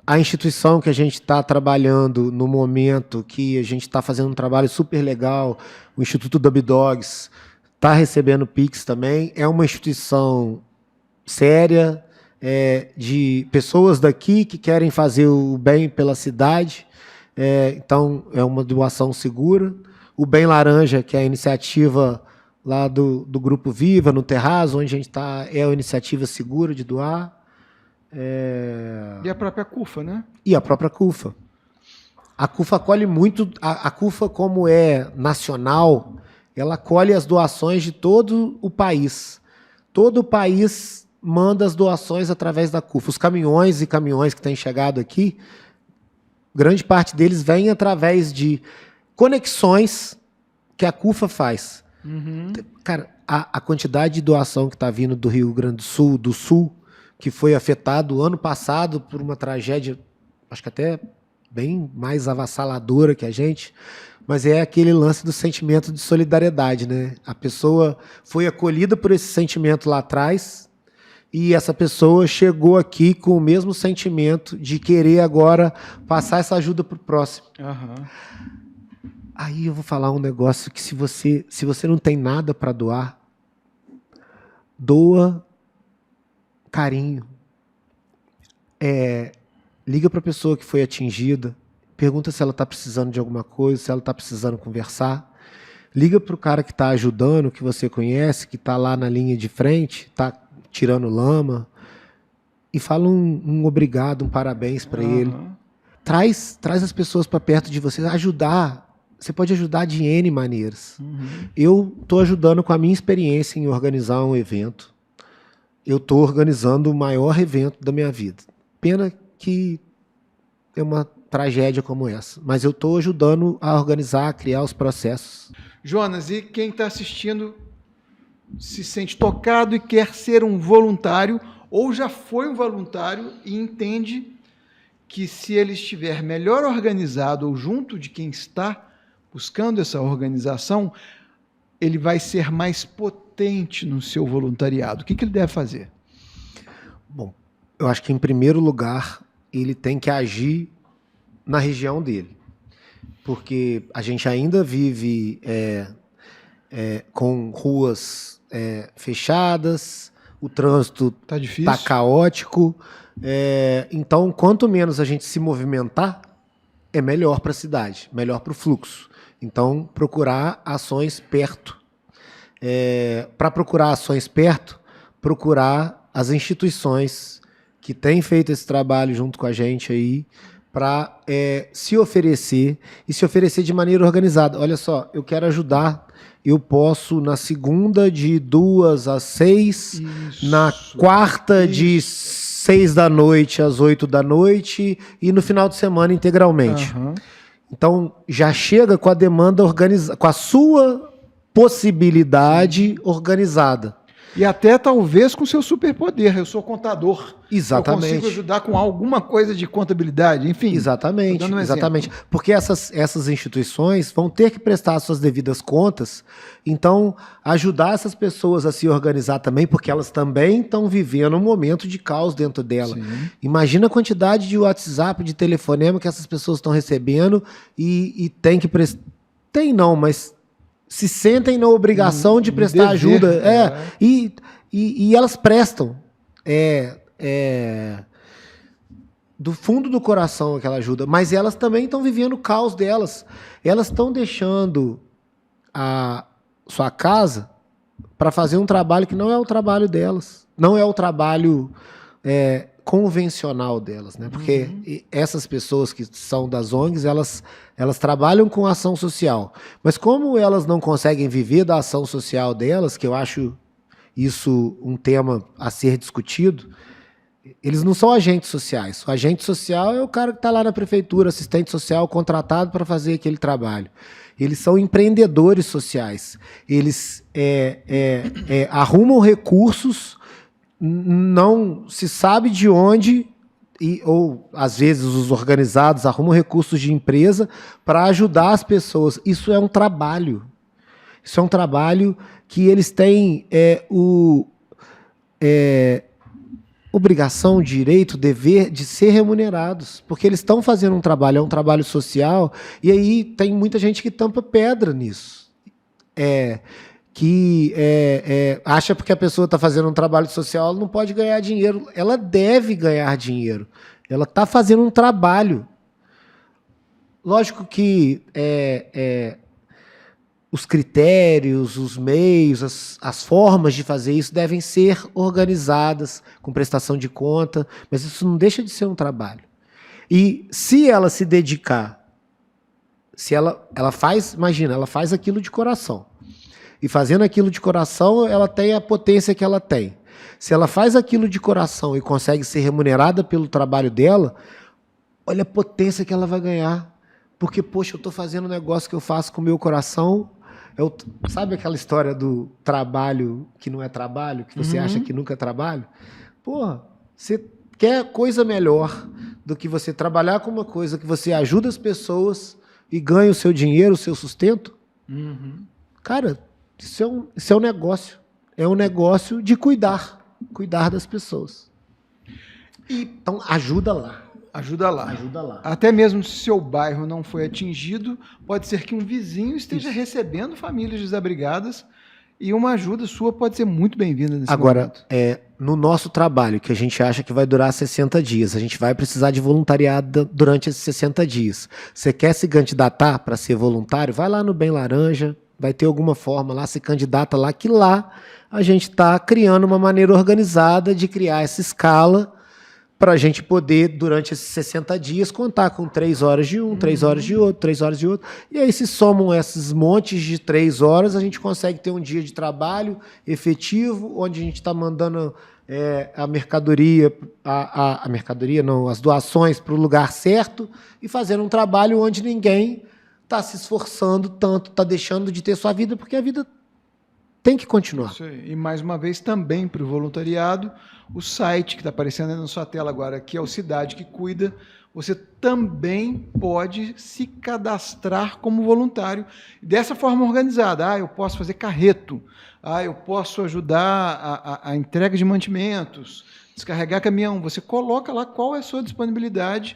A instituição que a gente está trabalhando no momento, que a gente está fazendo um trabalho super legal, o Instituto Dub Dogs, está recebendo Pix também. É uma instituição séria, de pessoas daqui que querem fazer o bem pela cidade. Então, é uma doação segura. O Bem Laranja, que é a iniciativa lá do Grupo Viva, no Terraço, onde a gente está, é uma iniciativa segura de doar. E a própria CUFA, né? E a própria CUFA. A CUFA acolhe muito. A CUFA, como é nacional, ela acolhe as doações de todo o país. Todo o país manda as doações através da CUFA. Os caminhões e caminhões que têm chegado aqui, grande parte deles vem através de conexões que a CUFA faz. Cara, a quantidade de doação que está vindo do Rio Grande do Sul, que foi afetado ano passado por uma tragédia, acho que até bem mais avassaladora que a gente, mas é aquele lance do sentimento de solidariedade, né? A pessoa foi acolhida por esse sentimento lá atrás e essa pessoa chegou aqui com o mesmo sentimento de querer agora passar essa ajuda para o próximo. Aí eu vou falar um negócio que se você não tem nada para doar, doa carinho. Liga para a pessoa que foi atingida, pergunta se ela está precisando de alguma coisa, se ela está precisando conversar. Liga para o cara que está ajudando, que você conhece, que está lá na linha de frente, está tirando lama, e fala um obrigado, um parabéns para ele. Traz as pessoas para perto de você. Ajudar, você pode ajudar de N maneiras. Eu estou ajudando com a minha experiência em organizar um evento. Eu estou organizando o maior evento da minha vida. Pena que é uma tragédia como essa, mas eu estou ajudando a organizar, a criar os processos. Jonas, e quem está assistindo se sente tocado e quer ser um voluntário, ou já foi um voluntário e entende que se ele estiver melhor organizado ou junto de quem está buscando essa organização, ele vai ser mais potente no seu voluntariado. O que ele deve fazer? Bom, eu acho que, em primeiro lugar, ele tem que agir na região dele. porque a gente ainda vive com ruas fechadas, o trânsito Tá difícil. está caótico. Então, quanto menos a gente se movimentar, é melhor para a cidade, melhor para o fluxo. Então, procurar ações perto. Para procurar ações perto, procurar as instituições que têm feito esse trabalho junto com a gente aí, para se oferecer e se oferecer de maneira organizada. Olha só, eu quero ajudar, eu posso na segunda de 2 às 6, na quarta de 6 da noite às 8 da noite e no final de semana integralmente. Uhum. Então, já chega com a demanda organizada, com a sua possibilidade organizada. E até talvez com seu superpoder. Eu sou contador. Exatamente. Eu consigo ajudar com alguma coisa de contabilidade, enfim. Exatamente, tô dando um exatamente. exemplo. Porque essas instituições vão ter que prestar suas devidas contas, então ajudar essas pessoas a se organizar também, porque elas também estão vivendo um momento de caos dentro dela. Sim. Imagina a quantidade de WhatsApp, de telefonema que essas pessoas estão recebendo e tem que prestar. Tem não, mas se sentem na obrigação de prestar dever, ajuda. né? E elas prestam. Do fundo do coração aquela ajuda. Mas elas também estão vivendo o caos delas. Elas estão deixando a sua casa para fazer um trabalho que não é o trabalho delas. Não é o trabalho convencional delas, né? Porque essas pessoas que são das ONGs, elas trabalham com ação social. Mas como elas não conseguem viver da ação social delas, que eu acho isso um tema a ser discutido, eles não são agentes sociais. O agente social é o cara que está lá na prefeitura, assistente social, contratado para fazer aquele trabalho. Eles são empreendedores sociais. Eles arrumam recursos, não se sabe de onde, ou às vezes os organizados arrumam recursos de empresa para ajudar as pessoas. Isso é um trabalho. Isso é um trabalho que eles têm obrigação, direito, dever de ser remunerados, porque eles estão fazendo um trabalho, é um trabalho social, e aí tem muita gente que tampa pedra nisso. Que acha porque a pessoa está fazendo um trabalho social, ela não pode ganhar dinheiro. Ela deve ganhar dinheiro. Ela está fazendo um trabalho. Lógico que os critérios, os meios, as formas de fazer isso devem ser organizadas, com prestação de conta, mas isso não deixa de ser um trabalho. E se ela se dedicar, se ela faz, imagina, ela faz aquilo de coração. E fazendo aquilo de coração, ela tem a potência que ela tem. Se ela faz aquilo de coração e consegue ser remunerada pelo trabalho dela, olha a potência que ela vai ganhar. Porque, poxa, eu estou fazendo um negócio que eu faço com o meu coração. Sabe aquela história do trabalho que não é trabalho, que você acha que nunca é trabalho? Porra, você quer coisa melhor do que você trabalhar com uma coisa que você ajuda as pessoas e ganha o seu dinheiro, o seu sustento? Cara, isso é um negócio. É um negócio de cuidar das pessoas. Então, ajuda lá. Ajuda lá. Ajuda lá. Até mesmo se seu bairro não foi atingido, pode ser que um vizinho esteja recebendo famílias desabrigadas e uma ajuda sua pode ser muito bem-vinda nesse momento. Agora, no nosso trabalho, que a gente acha que vai durar 60 dias, a gente vai precisar de voluntariado durante esses 60 dias. Você quer se candidatar para ser voluntário? Vai lá no Bem Laranja, vai ter alguma forma lá, se candidata lá, que lá a gente está criando uma maneira organizada de criar essa escala para a gente poder, durante esses 60 dias, contar com 3 horas de um, 3 horas de outro, 3 horas de outro. E aí, se somam esses montes de 3 horas, a gente consegue ter um dia de trabalho efetivo, onde a gente está mandando a mercadoria, a mercadoria não, as doações para o lugar certo e fazendo um trabalho onde ninguém está se esforçando tanto, está deixando de ter sua vida, porque a vida tem que continuar. Isso aí. E mais uma vez também para o voluntariado, o site que está aparecendo aí na sua tela agora, que é o Cidade que Cuida, você também pode se cadastrar como voluntário dessa forma organizada. Eu posso fazer carreto, eu posso ajudar a entrega de mantimentos, descarregar caminhão. Você coloca lá qual é a sua disponibilidade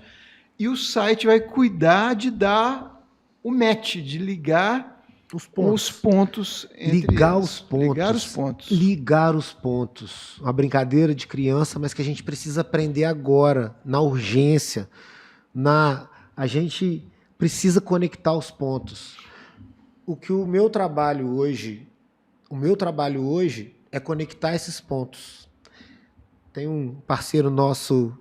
e o site vai cuidar de dar o match, de ligar os pontos entre ligar eles. Os pontos. Ligar os pontos. Ligar os pontos. Uma brincadeira de criança, mas que a gente precisa aprender agora, na urgência. A gente precisa conectar os pontos. O meu trabalho hoje é conectar esses pontos. Tem um parceiro nosso,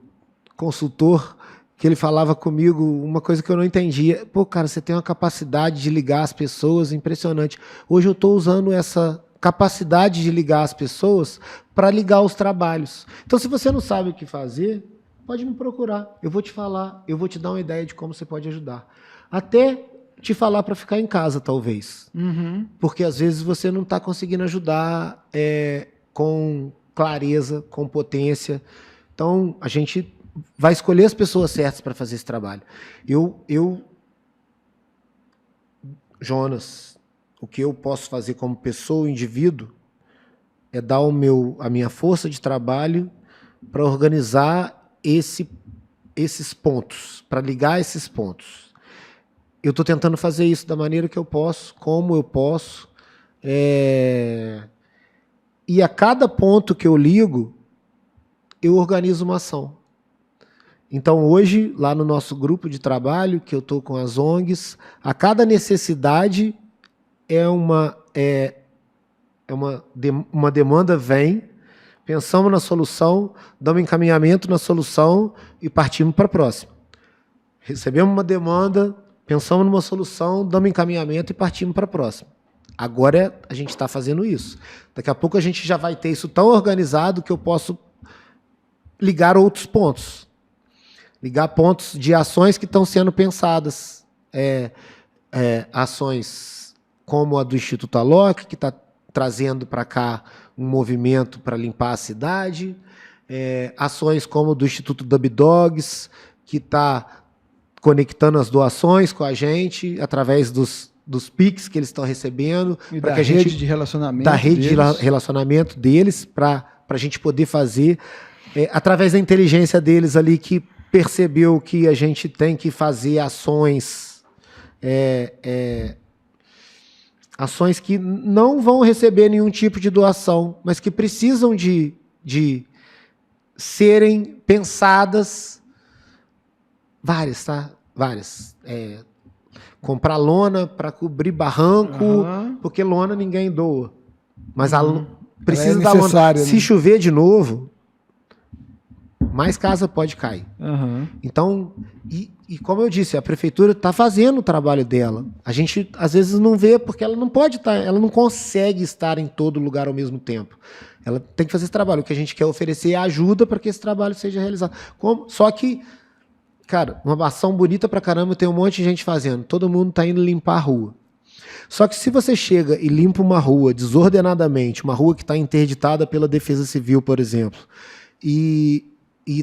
consultor, que ele falava comigo uma coisa que eu não entendia. Pô, cara, você tem uma capacidade de ligar as pessoas impressionante. Hoje eu estou usando essa capacidade de ligar as pessoas para ligar os trabalhos. Então, se você não sabe o que fazer, pode me procurar. Eu vou te falar, eu vou te dar uma ideia de como você pode ajudar. Até te falar para ficar em casa, talvez. Uhum. Porque, às vezes, você não está conseguindo ajudar com clareza, com potência. Então, a gente vai escolher as pessoas certas para fazer esse trabalho. Jonas, o que eu posso fazer como pessoa, indivíduo, é dar a minha força de trabalho para organizar esses pontos, para ligar esses pontos. Eu estou tentando fazer isso da maneira que eu posso, como eu posso. E a cada ponto que eu ligo, eu organizo uma ação. Então, hoje, lá no nosso grupo de trabalho, que eu estou com as ONGs, a cada necessidade uma demanda vem, pensamos na solução, damos encaminhamento na solução e partimos para a próxima. Recebemos uma demanda, pensamos numa solução, damos encaminhamento e partimos para a próxima. Agora a gente está fazendo isso. Daqui a pouco a gente já vai ter isso tão organizado que eu posso ligar outros pontos. Ligar pontos de ações que estão sendo pensadas. Ações como a do Instituto Alok, que está trazendo para cá um movimento para limpar a cidade. Ações como do Instituto Dub Dogs, que está conectando as doações com a gente através dos PIX que eles estão recebendo. E da rede de relacionamento da rede de relacionamento deles, para a gente poder fazer, através da inteligência deles ali, que percebeu que a gente tem que fazer ações que não vão receber nenhum tipo de doação, mas que precisam de serem pensadas, várias, tá? Várias. Comprar lona para cobrir barranco, porque lona ninguém doa. Mas precisa da lona. Né? Se chover de novo, mais casa pode cair. Então, e como eu disse, a prefeitura está fazendo o trabalho dela. A gente, às vezes, não vê porque ela não pode estar, ela não consegue estar em todo lugar ao mesmo tempo. Ela tem que fazer esse trabalho. O que a gente quer oferecer é ajuda para que esse trabalho seja realizado. Só que, cara, uma ação bonita pra caramba, tem um monte de gente fazendo. Todo mundo está indo limpar a rua. Só que se você chega e limpa uma rua desordenadamente, uma rua que está interditada pela Defesa Civil, por exemplo, e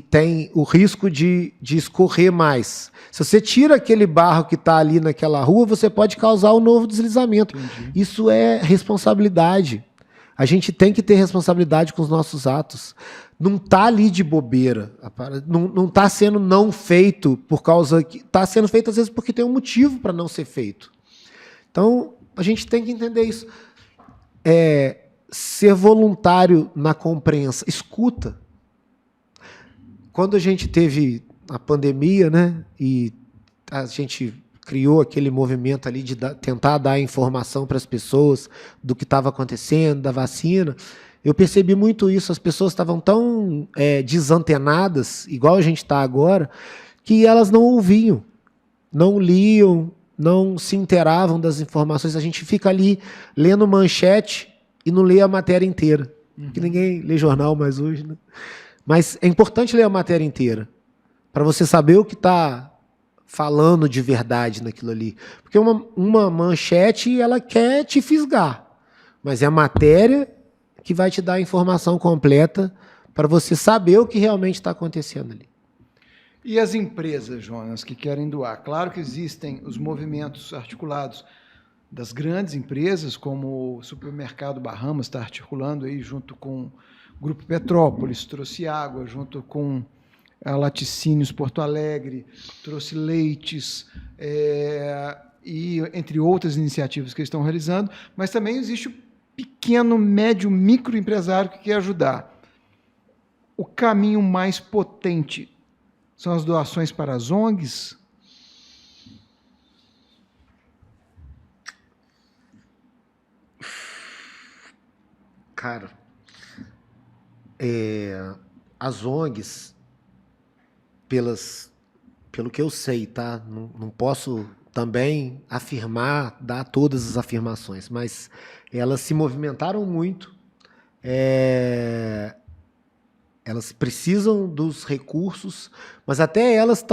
tem o risco de escorrer mais. Se você tira aquele barro que está ali naquela rua, você pode causar um novo deslizamento. Entendi. Isso é responsabilidade. A gente tem que ter responsabilidade com os nossos atos. Não está ali de bobeira. Não está sendo não feito por causa que... Está sendo feito, às vezes, porque tem um motivo para não ser feito. Então, a gente tem que entender isso. Ser voluntário na compreensão. Escuta. Quando a gente teve a pandemia, né, e a gente criou aquele movimento ali de tentar dar informação para as pessoas do que estava acontecendo, da vacina, eu percebi muito isso. As pessoas estavam tão desantenadas, igual a gente está agora, que elas não ouviam, não liam, não se inteiravam das informações. A gente fica ali lendo manchete e não lê a matéria inteira. Porque ninguém lê jornal mais hoje, né? Mas é importante ler a matéria inteira, para você saber o que está falando de verdade naquilo ali. Porque uma manchete, ela quer te fisgar, mas é a matéria que vai te dar a informação completa para você saber o que realmente está acontecendo ali. E as empresas, Jonas, que querem doar? Claro que existem os movimentos articulados das grandes empresas, como o Supermercado Bahamas está articulando aí junto com o Grupo Petrópolis, trouxe água, junto com a Laticínios Porto Alegre, trouxe leites. e entre outras iniciativas que eles estão realizando, mas também existe o pequeno, médio, microempresário que quer ajudar. O caminho mais potente são as doações para as ONGs? Cara, as ONGs, pelo que eu sei, tá? Não posso também afirmar, dar todas as afirmações, mas elas se movimentaram muito. Elas precisam dos recursos, mas até elas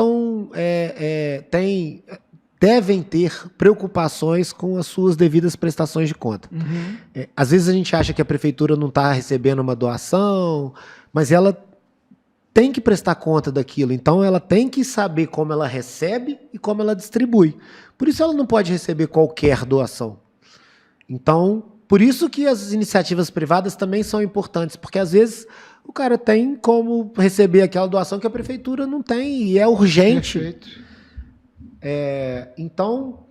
devem ter preocupações com as suas devidas prestações de conta. Uhum. Às vezes a gente acha que a prefeitura não está recebendo uma doação, mas ela tem que prestar conta daquilo. Então ela tem que saber como ela recebe e como ela distribui. Por isso ela não pode receber qualquer doação. Então, por isso que as iniciativas privadas também são importantes, porque às vezes o cara tem como receber aquela doação que a prefeitura não tem e é urgente. Perfeito. Então,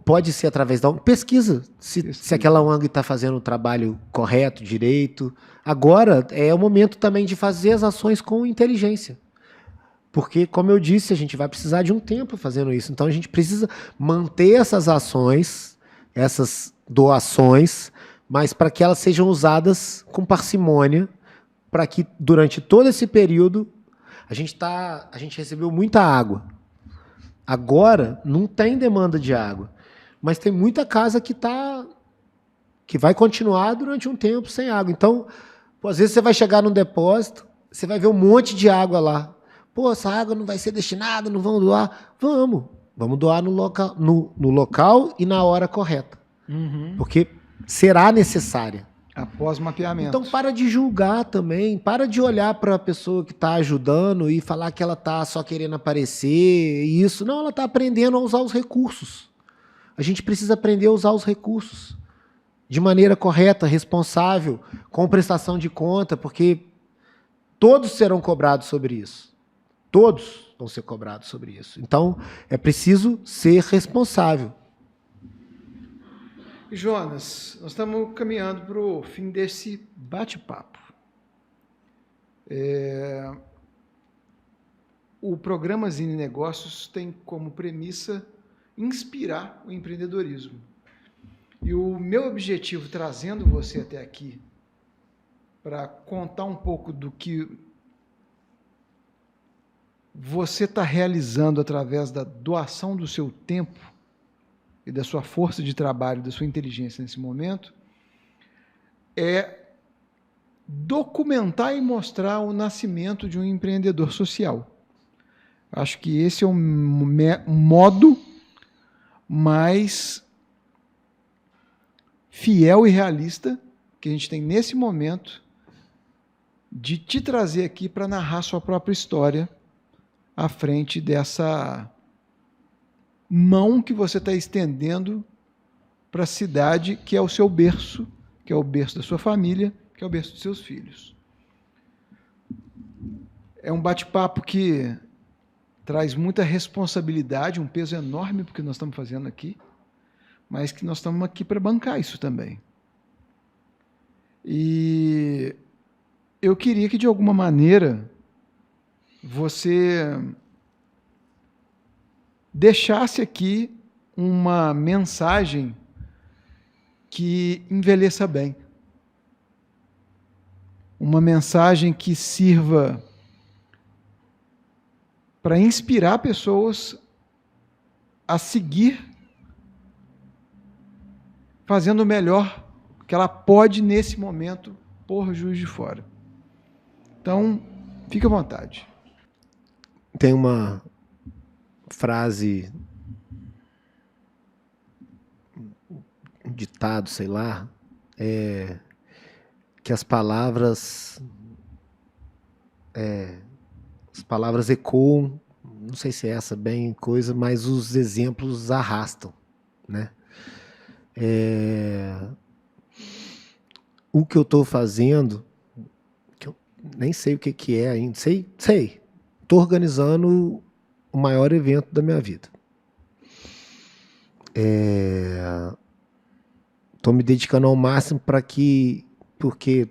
pode ser através da ONG. Pesquisa se aquela ONG está fazendo o trabalho correto, direito. Agora é o momento também de fazer as ações com inteligência. Porque, como eu disse, a gente vai precisar de um tempo fazendo isso. Então, a gente precisa manter essas ações, essas doações, mas para que elas sejam usadas com parcimônia, para que durante todo esse período a gente recebeu muita água. Agora não tem demanda de água, mas tem muita casa que vai continuar durante um tempo sem água. Então, às vezes você vai chegar num depósito, você vai ver um monte de água lá. Essa água não vai ser destinada, não vamos doar. Vamos doar no local e na hora correta. Uhum. Porque será necessária. Após mapeamento. Então para de julgar também, para de olhar para a pessoa que está ajudando e falar que ela está só querendo aparecer e isso. Não, ela está aprendendo a usar os recursos. A gente precisa aprender a usar os recursos de maneira correta, responsável, com prestação de conta, porque todos serão cobrados sobre isso. Todos vão ser cobrados sobre isso. Então é preciso ser responsável. Jonas, nós estamos caminhando para o fim desse bate-papo. O programa Zine Negócios tem como premissa inspirar o empreendedorismo. E o meu objetivo, trazendo você até aqui, para contar um pouco do que você está realizando através da doação do seu tempo e da sua força de trabalho, da sua inteligência nesse momento, é documentar e mostrar o nascimento de um empreendedor social. Acho que esse é um modo mais fiel e realista que a gente tem nesse momento de te trazer aqui para narrar sua própria história à frente dessa mão que você está estendendo para a cidade que é o seu berço, que é o berço da sua família, que é o berço dos seus filhos. É um bate-papo que traz muita responsabilidade, um peso enorme porque nós estamos fazendo aqui, mas que nós estamos aqui para bancar isso também. E eu queria que, de alguma maneira, você deixasse aqui uma mensagem que envelheça bem. Uma mensagem que sirva para inspirar pessoas a seguir fazendo o melhor que ela pode nesse momento por Juiz de Fora. Então, fique à vontade. Tem uma frase, um ditado, sei lá, que as palavras ecoam, não sei se é essa bem coisa, mas os exemplos arrastam, né? O que eu estou fazendo, que eu nem sei o que é ainda, sei, estou organizando o maior evento da minha vida. Estou me dedicando ao máximo porque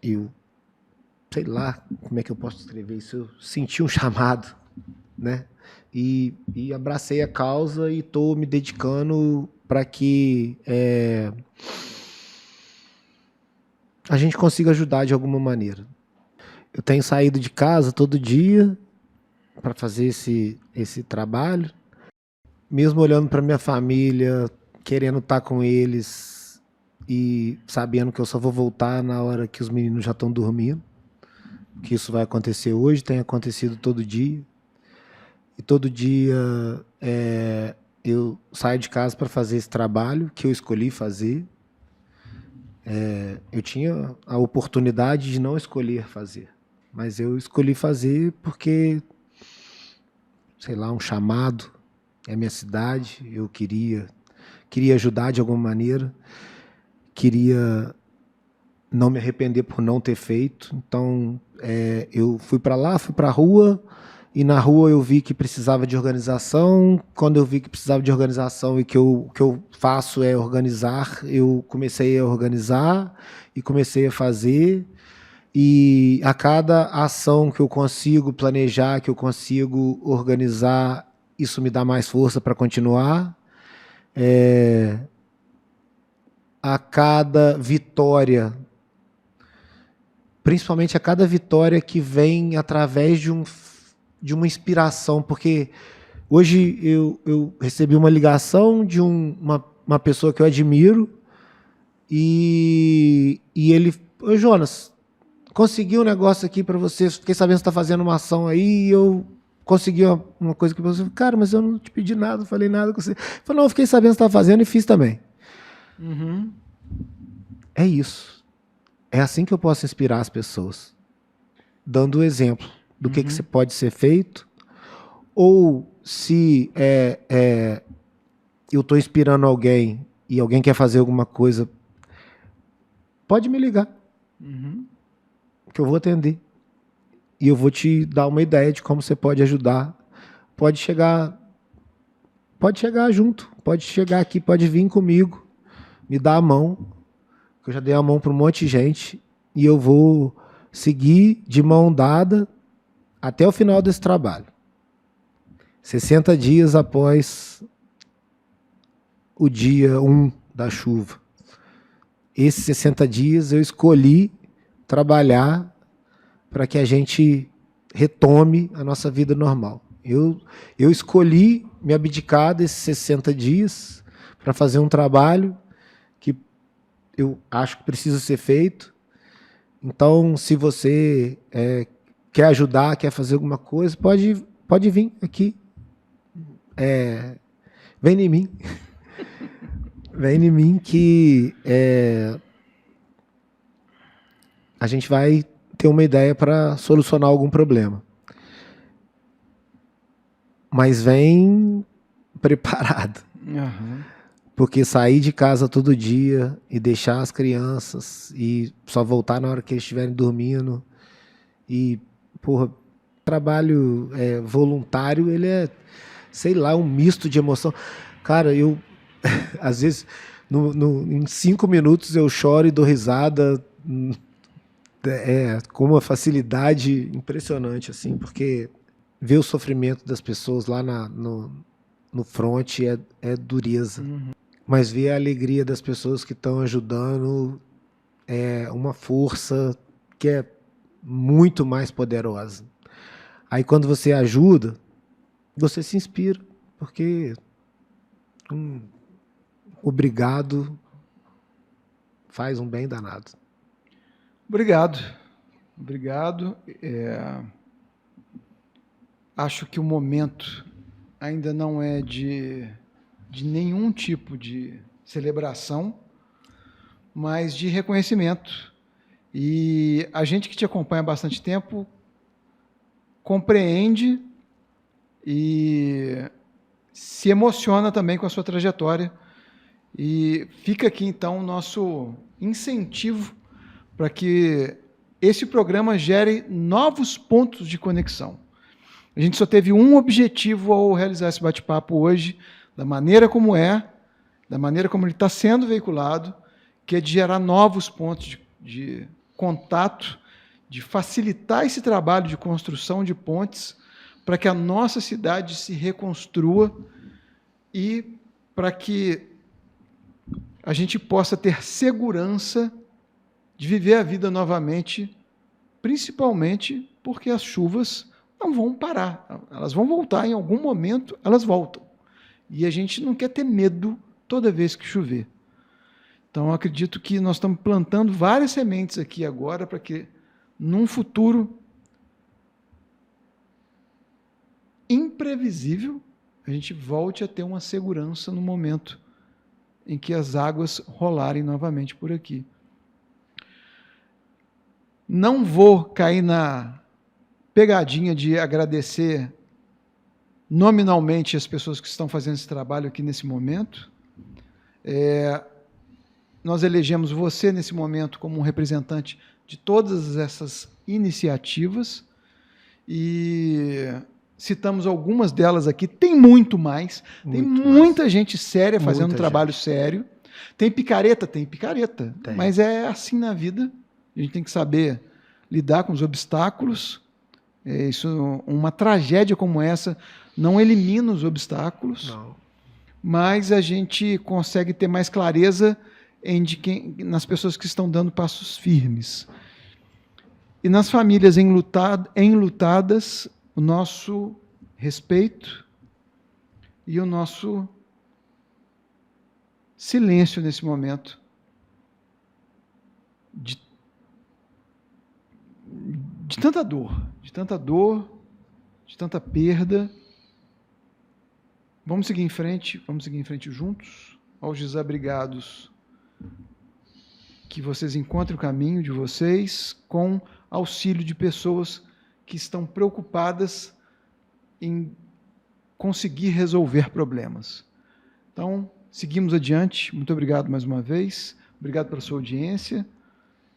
eu, sei lá como é que eu posso escrever isso, eu senti um chamado, né? E abracei a causa e estou me dedicando para que a gente consiga ajudar de alguma maneira. Eu tenho saído de casa todo dia para fazer esse trabalho, mesmo olhando para minha família, querendo estar com eles e sabendo que eu só vou voltar na hora que os meninos já estão dormindo, que isso vai acontecer hoje, tem acontecido todo dia. E todo dia eu saio de casa para fazer esse trabalho que eu escolhi fazer. Eu tinha a oportunidade de não escolher fazer, mas eu escolhi fazer porque, sei lá, um chamado, é a minha cidade, eu queria ajudar de alguma maneira, queria não me arrepender por não ter feito. Então, eu fui para lá, fui para a rua, e na rua eu vi que precisava de organização. Quando eu vi que precisava de organização e que o que eu faço é organizar, eu comecei a organizar e comecei a fazer. E a cada ação que eu consigo planejar, que eu consigo organizar, isso me dá mais força para continuar. A cada vitória, principalmente a cada vitória que vem através de uma inspiração, porque hoje eu recebi uma ligação de uma pessoa que eu admiro e ele, ô Jonas, consegui um negócio aqui para você, fiquei sabendo que você está fazendo uma ação aí, e eu consegui uma coisa que você, cara, mas eu não te pedi nada, não falei nada com você. Ele falou, não, eu fiquei sabendo que você está fazendo e fiz também. Uhum. É isso. É assim que eu posso inspirar as pessoas, dando o exemplo do que você pode ser feito, ou se eu estou inspirando alguém e alguém quer fazer alguma coisa, pode me ligar, que eu vou atender. E eu vou te dar uma ideia de como você pode ajudar. Pode chegar junto, pode chegar aqui, pode vir comigo, me dar a mão, que eu já dei a mão para um monte de gente, e eu vou seguir de mão dada até o final desse trabalho. 60 dias após o dia 1 da chuva. Esses 60 dias eu escolhi trabalhar para que a gente retome a nossa vida normal. Eu escolhi me abdicar desses 60 dias para fazer um trabalho que eu acho que precisa ser feito. Então, se você quer ajudar, quer fazer alguma coisa, pode vir aqui. Vem em mim. Vem em mim que a gente vai ter uma ideia para solucionar algum problema. Mas vem preparado. Uhum. Porque sair de casa todo dia e deixar as crianças e só voltar na hora que eles estiverem dormindo. E, porra, trabalho voluntário, ele é, sei lá, um misto de emoção. Cara, eu, às vezes, em 5 minutos eu choro e dou risada com uma facilidade impressionante, assim, porque ver o sofrimento das pessoas lá no front é dureza. Mas ver a alegria das pessoas que estão ajudando é uma força que é muito mais poderosa. Aí quando você ajuda, você se inspira, porque obrigado faz um bem danado. Obrigado. Acho que o momento ainda não é de nenhum tipo de celebração, mas de reconhecimento. E a gente que te acompanha há bastante tempo compreende e se emociona também com a sua trajetória. E fica aqui, então, o nosso incentivo para que esse programa gere novos pontos de conexão. A gente só teve um objetivo ao realizar esse bate-papo hoje, da maneira como ele está sendo veiculado, que é de gerar novos pontos de contato, de facilitar esse trabalho de construção de pontes para que a nossa cidade se reconstrua e para que a gente possa ter segurança de viver a vida novamente, principalmente porque as chuvas não vão parar. Elas vão voltar, em algum momento elas voltam. E a gente não quer ter medo toda vez que chover. Então, eu acredito que nós estamos plantando várias sementes aqui agora para que, num futuro imprevisível, a gente volte a ter uma segurança no momento em que as águas rolarem novamente por aqui. Não vou cair na pegadinha de agradecer nominalmente as pessoas que estão fazendo esse trabalho aqui nesse momento. Nós elegemos você nesse momento como um representante de todas essas iniciativas e citamos algumas delas aqui. Tem muito mais. Tem muita gente séria fazendo um trabalho sério. Tem picareta? Tem picareta. Tem. Mas é assim na vida. A gente tem que saber lidar com os obstáculos. Uma tragédia como essa não elimina os obstáculos, não. Mas a gente consegue ter mais clareza nas pessoas que estão dando passos firmes. E nas famílias enlutadas, o nosso respeito e o nosso silêncio nesse momento de tanta dor, de tanta perda. Vamos seguir em frente juntos. Aos desabrigados, que vocês encontrem o caminho de vocês com auxílio de pessoas que estão preocupadas em conseguir resolver problemas. Então, seguimos adiante. Muito obrigado mais uma vez. Obrigado pela sua audiência.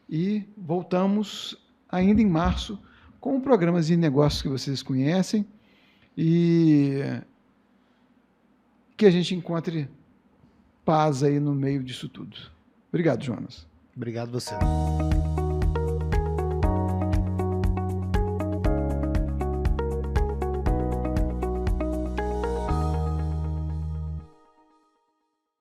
E voltamos ainda em março com programas de negócios que vocês conhecem e que a gente encontre paz aí no meio disso tudo. Obrigado, Jonas. Obrigado você.